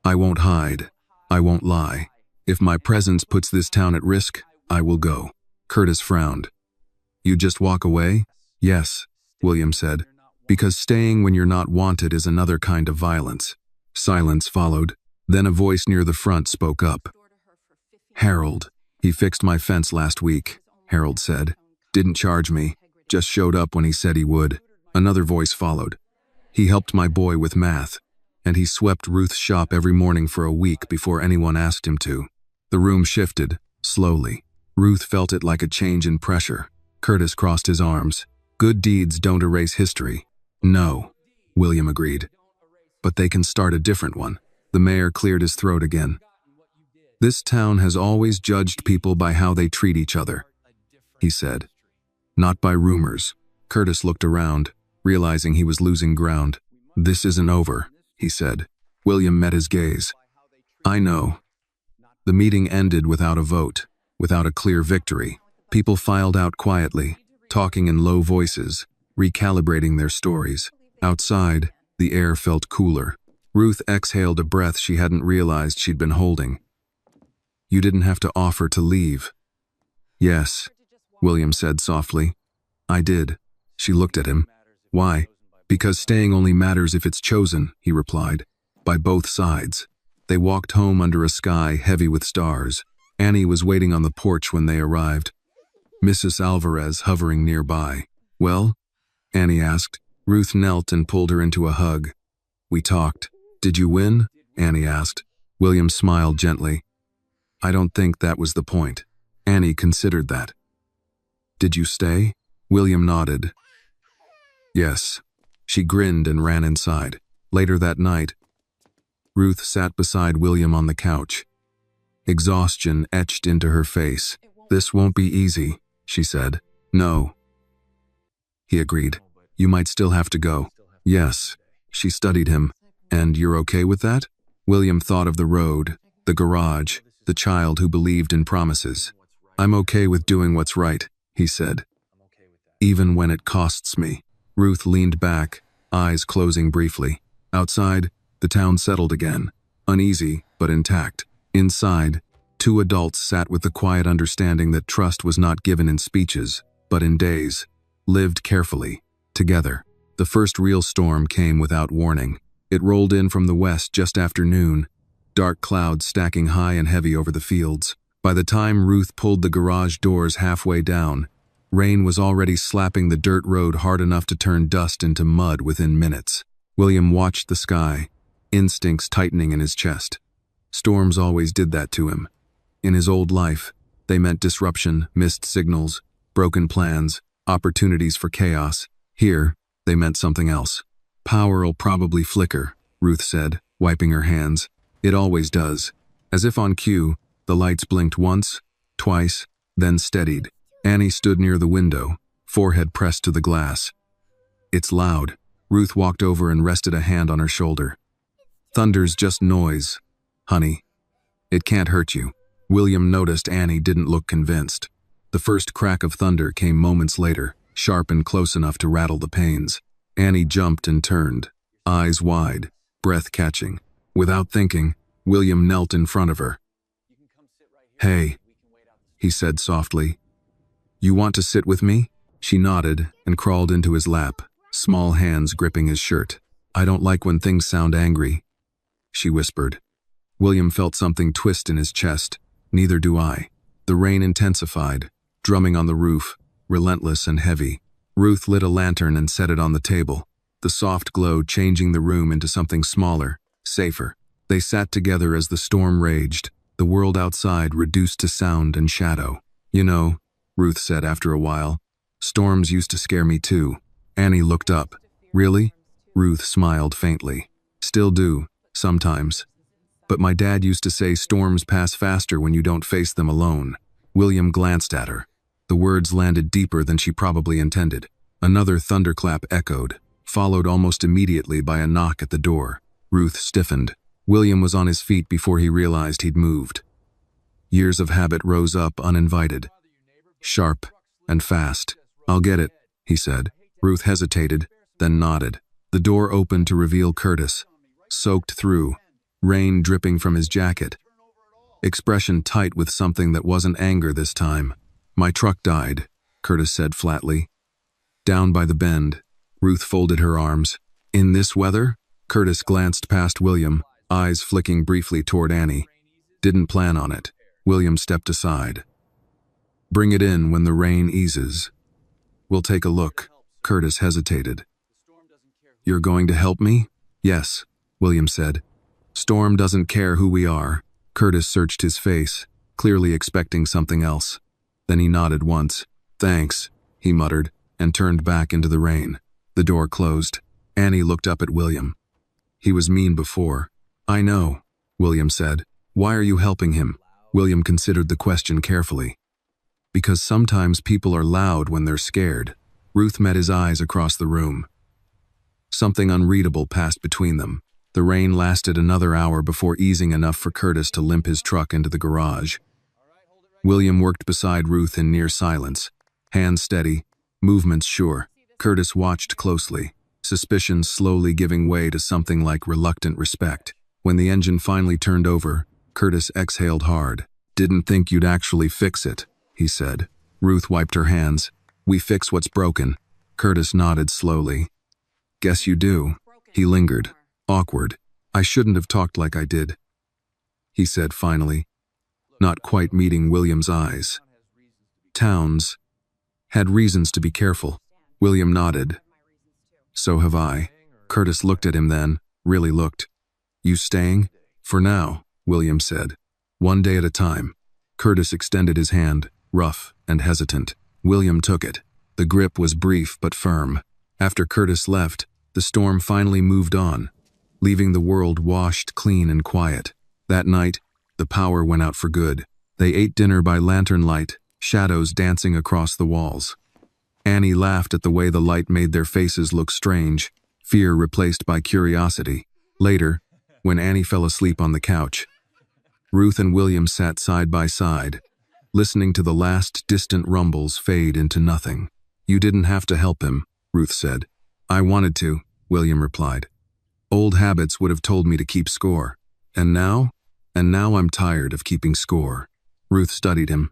I won't hide. I won't lie. If my presence puts this town at risk, I will go. Curtis frowned. You just walk away? Yes, William said. Because staying when you're not wanted is another kind of violence. Silence followed. Then a voice near the front spoke up. Harold. He fixed my fence last week, Harold said. Didn't charge me. Just showed up when he said he would. Another voice followed. He helped my boy with math, and he swept Ruth's shop every morning for a week before anyone asked him to. The room shifted, slowly. Ruth felt it like a change in pressure. Curtis crossed his arms. Good deeds don't erase history. No, William agreed. But they can start a different one. The mayor cleared his throat again. This town has always judged people by how they treat each other, he said. Not by rumors. Curtis looked around, realizing he was losing ground. This isn't over, he said. William met his gaze. I know. The meeting ended without a vote, without a clear victory. People filed out quietly, talking in low voices, recalibrating their stories. Outside, the air felt cooler. Ruth exhaled a breath she hadn't realized she'd been holding. You didn't have to offer to leave. Yes, William said softly. I did. She looked at him. Why? Because staying only matters if it's chosen, he replied. By both sides. They walked home under a sky heavy with stars. Annie was waiting on the porch when they arrived. Mrs. Alvarez hovering nearby. Well? Annie asked. Ruth knelt and pulled her into a hug. We talked. Did you win? Annie asked. William smiled gently. I don't think that was the point. Annie considered that. Did you stay? William nodded. Yes. She grinned and ran inside. Later that night, Ruth sat beside William on the couch. Exhaustion etched into her face. This won't be easy, she said. No. He agreed. You might still have to go. Yes. She studied him. And you're okay with that? William thought of the road, the garage, the child who believed in promises. I'm okay with doing what's right, he said. Even when it costs me. Ruth leaned back, eyes closing briefly. Outside, the town settled again, uneasy but intact. Inside, two adults sat with the quiet understanding that trust was not given in speeches, but in days, lived carefully, together. The first real storm came without warning. It rolled in from the west just after noon, dark clouds stacking high and heavy over the fields. By the time Ruth pulled the garage doors halfway down, rain was already slapping the dirt road hard enough to turn dust into mud within minutes. William watched the sky, instincts tightening in his chest. Storms always did that to him. In his old life, they meant disruption, missed signals, broken plans, opportunities for chaos. Here, they meant something else. Power'll probably flicker, Ruth said, wiping her hands. It always does. As if on cue, the lights blinked once, twice, then steadied. Annie stood near the window, forehead pressed to the glass. It's loud. Ruth walked over and rested a hand on her shoulder. Thunder's just noise, honey. It can't hurt you. William noticed Annie didn't look convinced. The first crack of thunder came moments later, sharp and close enough to rattle the panes. Annie jumped and turned, eyes wide, breath catching. Without thinking, William knelt in front of her. Hey, he said softly. You want to sit with me? She nodded and crawled into his lap, small hands gripping his shirt. I don't like when things sound angry, she whispered. William felt something twist in his chest. Neither do I. The rain intensified, drumming on the roof, relentless and heavy. Ruth lit a lantern and set it on the table, the soft glow changing the room into something smaller, safer. They sat together as the storm raged, the world outside reduced to sound and shadow. "You know," Ruth said after a while, "storms used to scare me too." Annie looked up. "Really?" Ruth smiled faintly. "Still do, sometimes. But my dad used to say storms pass faster when you don't face them alone." William glanced at her. The words landed deeper than she probably intended. Another thunderclap echoed, followed almost immediately by a knock at the door. Ruth stiffened. William was on his feet before he realized he'd moved. Years of habit rose up uninvited. Sharp and fast. "I'll get it," he said. Ruth hesitated, then nodded. The door opened to reveal Curtis, soaked through, rain dripping from his jacket. Expression tight with something that wasn't anger this time. "My truck died," Curtis said flatly. "Down by the bend." Ruth folded her arms. "In this weather?" Curtis glanced past William, eyes flicking briefly toward Annie. "Didn't plan on it." William stepped aside. "Bring it in when the rain eases. We'll take a look." Curtis hesitated. "You're going to help me?" "Yes," William said. "Storm doesn't care who we are." Curtis searched his face, clearly expecting something else. Then he nodded once. "Thanks," he muttered, and turned back into the rain. The door closed. Annie looked up at William. "He was mean before." "I know," William said. "Why are you helping him?" William considered the question carefully. "Because sometimes people are loud when they're scared." Ruth met his eyes across the room. Something unreadable passed between them. The rain lasted another hour before easing enough for Curtis to limp his truck into the garage. William worked beside Ruth in near silence, hands steady, movements sure. Curtis watched closely, suspicions slowly giving way to something like reluctant respect. When the engine finally turned over, Curtis exhaled hard. "Didn't think you'd actually fix it," he said. Ruth wiped her hands. "We fix what's broken." Curtis nodded slowly. "Guess you do." He lingered, awkward. "I shouldn't have talked like I did," he said finally, not quite meeting William's eyes. "Towns had reasons to be careful." William nodded. "So have I." Curtis looked at him then, really looked. "You staying?" "For now," William said. "One day at a time." Curtis extended his hand, rough and hesitant. William took it. The grip was brief but firm. After Curtis left, the storm finally moved on, leaving the world washed clean and quiet. That night, the power went out for good. They ate dinner by lantern light, shadows dancing across the walls. Annie laughed at the way the light made their faces look strange, fear replaced by curiosity. Later, when Annie fell asleep on the couch, Ruth and William sat side by side, listening to the last distant rumbles fade into nothing. "You didn't have to help him," Ruth said. "I wanted to," William replied. "Old habits would have told me to keep score. And now I'm tired of keeping score." Ruth studied him.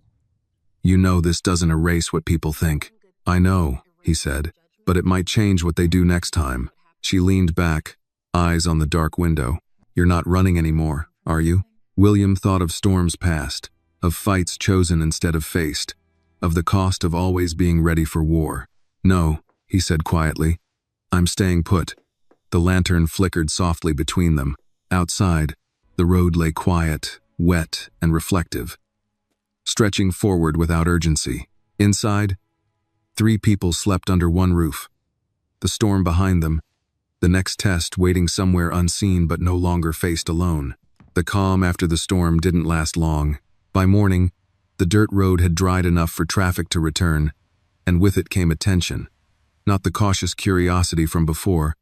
"You know this doesn't erase what people think." "I know," he said, "but it might change what they do next time." She leaned back, eyes on the dark window. "You're not running anymore, are you?" William thought of storms past, of fights chosen instead of faced, of the cost of always being ready for war. "No," he said quietly. "I'm staying put." The lantern flickered softly between them. Outside, the road lay quiet, wet, and reflective, stretching forward without urgency. Inside, 3 people slept under one roof. The storm behind them, the next test waiting somewhere unseen but no longer faced alone. The calm after the storm didn't last long. By morning, the dirt road had dried enough for traffic to return, and with it came attention. Not the cautious curiosity from before,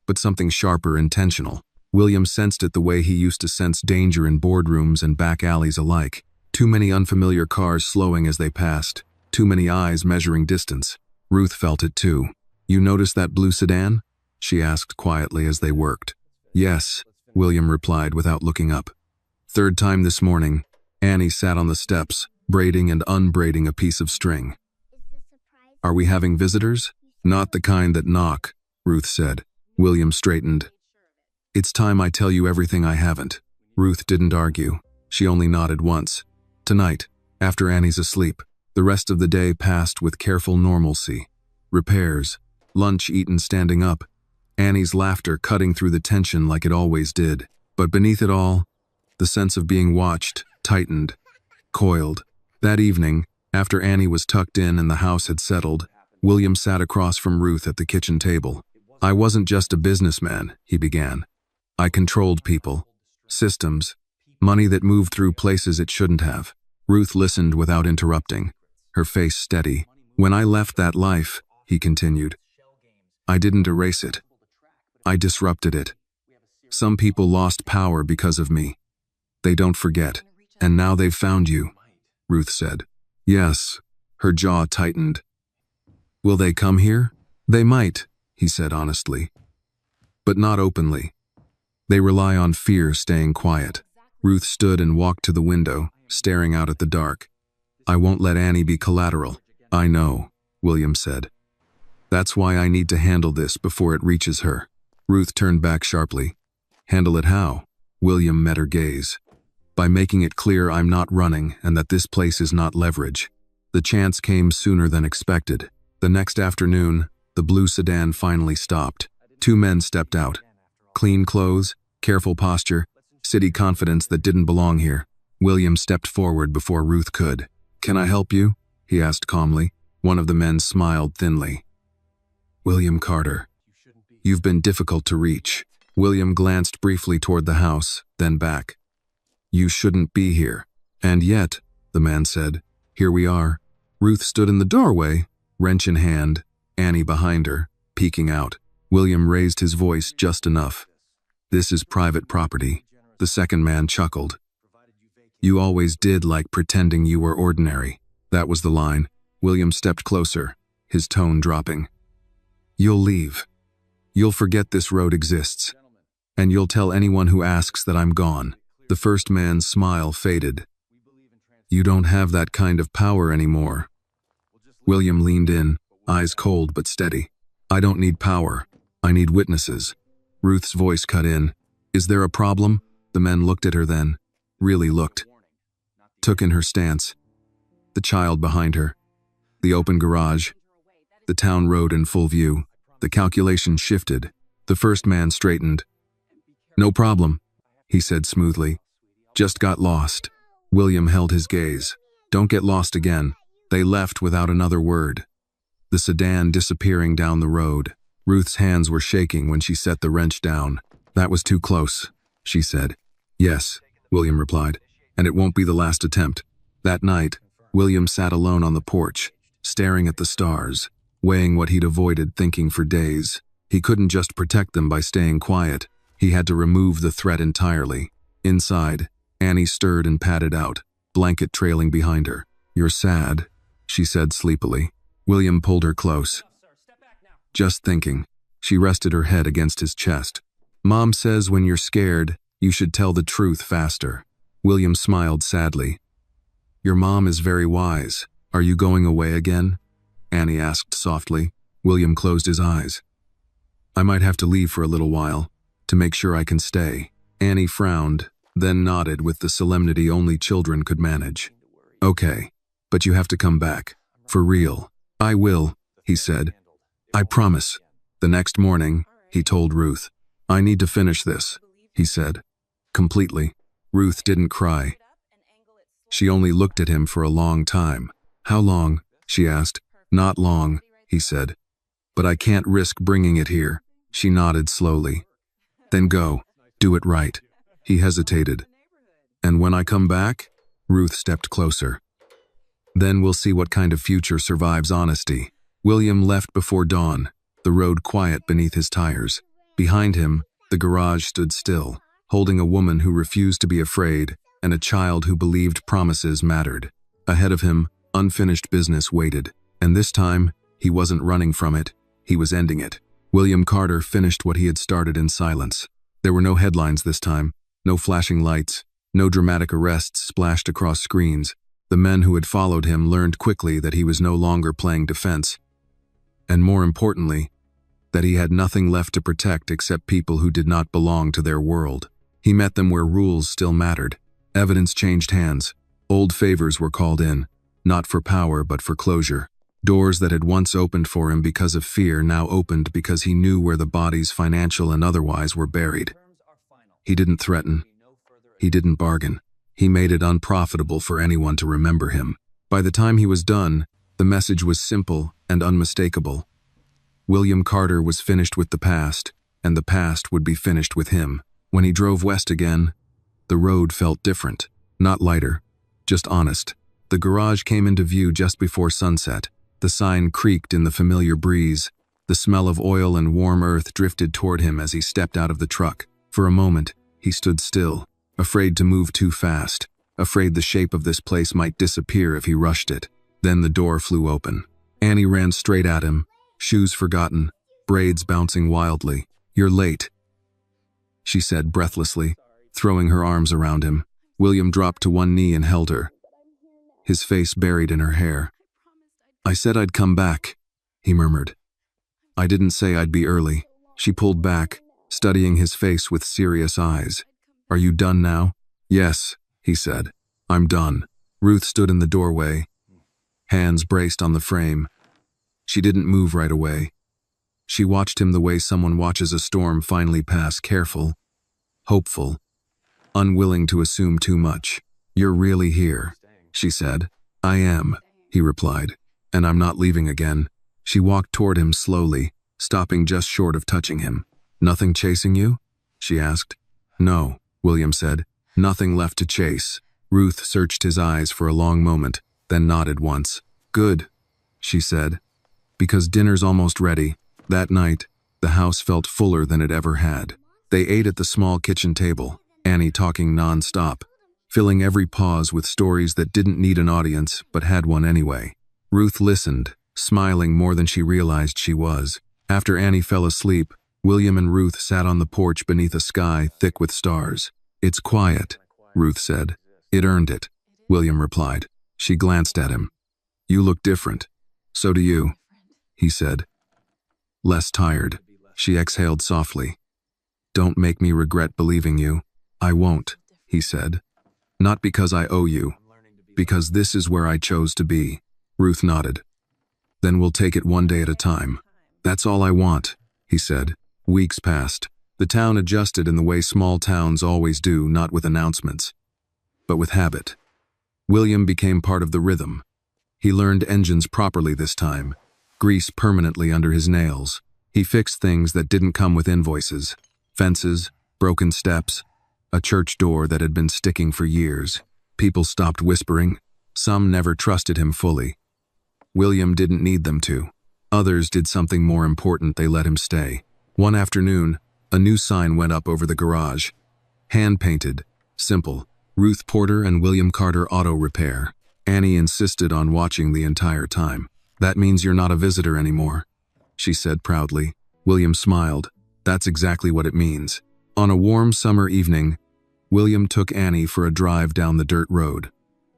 but something sharper, intentional. William sensed it the way he used to sense danger in boardrooms and back alleys alike. Too many unfamiliar cars slowing as they passed, too many eyes measuring distance. Ruth felt it too. "You noticed that blue sedan?" she asked quietly as they worked. "Yes," William replied without looking up. Third time this morning, Annie sat on the steps, braiding and unbraiding a piece of string. "Are we having visitors?" "Not the kind that knock," Ruth said. William straightened. "It's time I tell you everything I haven't." Ruth didn't argue. She only nodded once. "Tonight, after Annie's asleep, The rest of the day passed with careful normalcy. Repairs, lunch eaten standing up, Annie's laughter cutting through the tension like it always did. But beneath it all, the sense of being watched tightened, coiled. That evening, after Annie was tucked in and the house had settled, William sat across from Ruth at the kitchen table. "I wasn't just a businessman," he began. "I controlled people, systems, money that moved through places it shouldn't have." Ruth listened without interrupting, her face steady. "When I left that life," he continued, "I didn't erase it. I disrupted it. Some people lost power because of me. They don't forget. And now they've found you," Ruth said. "Yes." Her jaw tightened. "Will they come here?" "They might," he said honestly. "But not openly. They rely on fear staying quiet." Ruth stood and walked to the window, staring out at the dark. "I won't let Annie be collateral." "I know," William said. "That's why I need to handle this before it reaches her." Ruth turned back sharply. "Handle it how?" William met her gaze. "By making it clear I'm not running and that this place is not leverage." The chance came sooner than expected. The next afternoon, the blue sedan finally stopped. Two men stepped out. Clean clothes, careful posture, city confidence that didn't belong here. William stepped forward before Ruth could. "Can I help you?" he asked calmly. One of the men smiled thinly. "William Carter. You've been difficult to reach." William glanced briefly toward the house, then back. "You shouldn't be here." "And yet," the man said, "here we are." Ruth stood in the doorway, wrench in hand, Annie behind her, peeking out. William raised his voice just enough. "This is private property." The second man chuckled. "You always did like pretending you were ordinary." That was the line. William stepped closer, his tone dropping. "You'll leave. You'll forget this road exists. And you'll tell anyone who asks that I'm gone." The first man's smile faded. "You don't have that kind of power anymore." William leaned in, eyes cold but steady. "I don't need power. I need witnesses." Ruth's voice cut in. "Is there a problem?" The men looked at her then, really looked. Took in her stance. The child behind her. The open garage. The town road in full view. The calculation shifted. The first man straightened. "No problem," he said smoothly. "Just got lost." William held his gaze. "Don't get lost again." They left without another word. The sedan disappearing down the road. Ruth's hands were shaking when she set the wrench down. "That was too close," she said. "Yes," William replied, "and it won't be the last attempt." That night, William sat alone on the porch, staring at the stars, weighing what he'd avoided thinking for days. He couldn't just protect them by staying quiet. He had to remove the threat entirely. Inside, Annie stirred and padded out, blanket trailing behind her. "You're sad," she said sleepily. William pulled her close. "Just thinking." She rested her head against his chest. "Mom says when you're scared, you should tell the truth faster." William smiled sadly. "Your mom is very wise. Are you going away again?" Annie asked softly. William closed his eyes. "I might have to leave for a little while, to make sure I can stay." Annie frowned, then nodded with the solemnity only children could manage. "Okay, but you have to come back. For real." "I will," he said. "I promise." The next morning, he told Ruth. "I need to finish this," he said. Completely. Ruth didn't cry. She only looked at him for a long time. "How long?" she asked. "Not long," he said. "But I can't risk bringing it here." She nodded slowly. "Then go. Do it right." He hesitated. "And when I come back?" Ruth stepped closer. "Then we'll see what kind of future survives honesty." William left before dawn, the road quiet beneath his tires. Behind him, the garage stood still, holding a woman who refused to be afraid and a child who believed promises mattered. Ahead of him, unfinished business waited, and this time, he wasn't running from it, he was ending it. William Carter finished what he had started in silence. There were no headlines this time, no flashing lights, no dramatic arrests splashed across screens. The men who had followed him learned quickly that he was no longer playing defense. And more importantly, that he had nothing left to protect except people who did not belong to their world. He met them where rules still mattered. Evidence changed hands. Old favors were called in. not for power but for closure. Doors that had once opened for him because of fear now opened because he knew where the bodies, financial and otherwise, were buried. He didn't threaten. He didn't bargain. He made it unprofitable for anyone to remember him. By the time he was done, the message was simple and unmistakable. William Carter was finished with the past, and the past would be finished with him. When he drove west again, the road felt different. Not lighter, just honest. The garage came into view just before sunset. The sign creaked in the familiar breeze. The smell of oil and warm earth drifted toward him as he stepped out of the truck. For a moment, he stood still, afraid to move too fast, afraid the shape of this place might disappear if he rushed it. Then the door flew open. Annie ran straight at him, shoes forgotten, braids bouncing wildly. "You're late," she said breathlessly, throwing her arms around him. William dropped to one knee and held her, his face buried in her hair. "I said I'd come back," he murmured. "I didn't say I'd be early." She pulled back, studying his face with serious eyes. "Are you done now?" "Yes," he said. "I'm done." Ruth stood in the doorway, hands braced on the frame. She didn't move right away. She watched him the way someone watches a storm finally pass, careful, hopeful, unwilling to assume too much. "You're really here," she said. "I am," he replied. "And I'm not leaving again." She walked toward him slowly, stopping just short of touching him. "Nothing chasing you?" she asked. "No," William said. "Nothing left to chase." Ruth searched his eyes for a long moment, then nodded once. "Good," she said, "because dinner's almost ready." That night, the house felt fuller than it ever had. They ate at the small kitchen table, Annie talking non-stop, filling every pause with stories that didn't need an audience but had one anyway. Ruth listened, smiling more than she realized she was. After Annie fell asleep, William and Ruth sat on the porch beneath a sky thick with stars. "It's quiet," Ruth said. "It earned it," William replied. She glanced at him. "You look different." "So do you," he said. "Less tired." She exhaled softly. "Don't make me regret believing you." "I won't," he said. "Not because I owe you. Because this is where I chose to be." Ruth nodded. "Then we'll take it one day at a time." "That's all I want," he said. Weeks passed. The town adjusted in the way small towns always do, not with announcements, but with habit. William became part of the rhythm. He learned engines properly this time, grease permanently under his nails. He fixed things that didn't come with invoices: fences, broken steps, a church door that had been sticking for years. People stopped whispering. Some never trusted him fully. William didn't need them to. Others did something more important. They let him stay. One afternoon, a new sign went up over the garage. Hand-painted, simple, Ruth Porter and William Carter Auto Repair. Annie insisted on watching the entire time. "That means you're not a visitor anymore," she said proudly. William smiled. "That's exactly what it means." On a warm summer evening, William took Annie for a drive down the dirt road.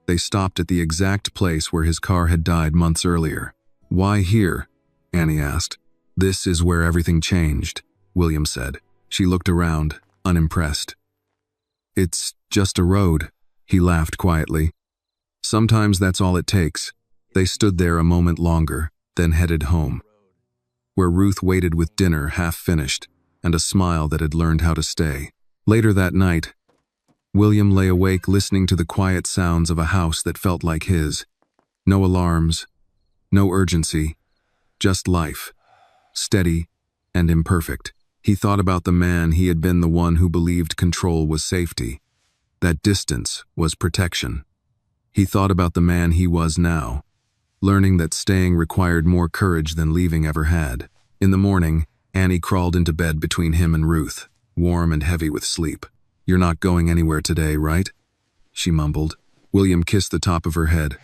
They stopped at the exact place where his car had died months earlier. "Why here?" Annie asked. "This is where everything changed," William said. She looked around, unimpressed. "It's just a road," he laughed quietly. "Sometimes that's all it takes." They stood there a moment longer, then headed home, where Ruth waited with dinner half finished and a smile that had learned how to stay. Later that night, William lay awake listening to the quiet sounds of a house that felt like his. No alarms, no urgency, just life, steady and imperfect. He thought about the man he had been, the one who believed control was safety, that distance was protection. He thought about the man he was now, learning that staying required more courage than leaving ever had. In the morning, Annie crawled into bed between him and Ruth, warm and heavy with sleep. "You're not going anywhere today, right?" she mumbled. William kissed the top of her head.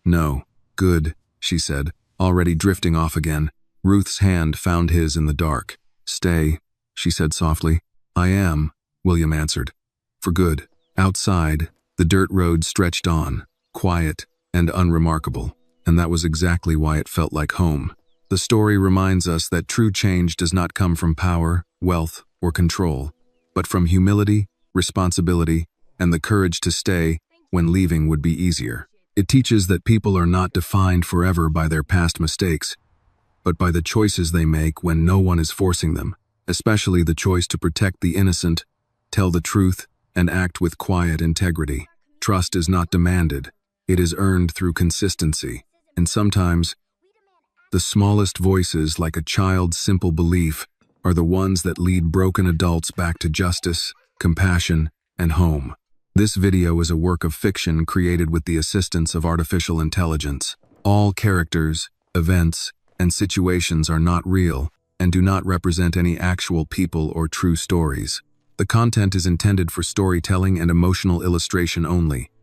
"No." "Good," she said, already drifting off again. Ruth's hand found his in the dark. "Stay," she said softly. "I am," William answered. "For good." Outside, the dirt road stretched on, quiet and unremarkable, and that was exactly why it felt like home. The story reminds us that true change does not come from power, wealth, or control, but from humility, responsibility, and the courage to stay when leaving would be easier. It teaches that people are not defined forever by their past mistakes, but by the choices they make when no one is forcing them, especially the choice to protect the innocent, tell the truth, and act with quiet integrity. Trust is not demanded. It is earned through consistency, and sometimes, the smallest voices, like a child's simple belief, are the ones that lead broken adults back to justice, compassion, and home. This video is a work of fiction created with the assistance of artificial intelligence. All characters, events, and situations are not real and do not represent any actual people or true stories. The content is intended for storytelling and emotional illustration only.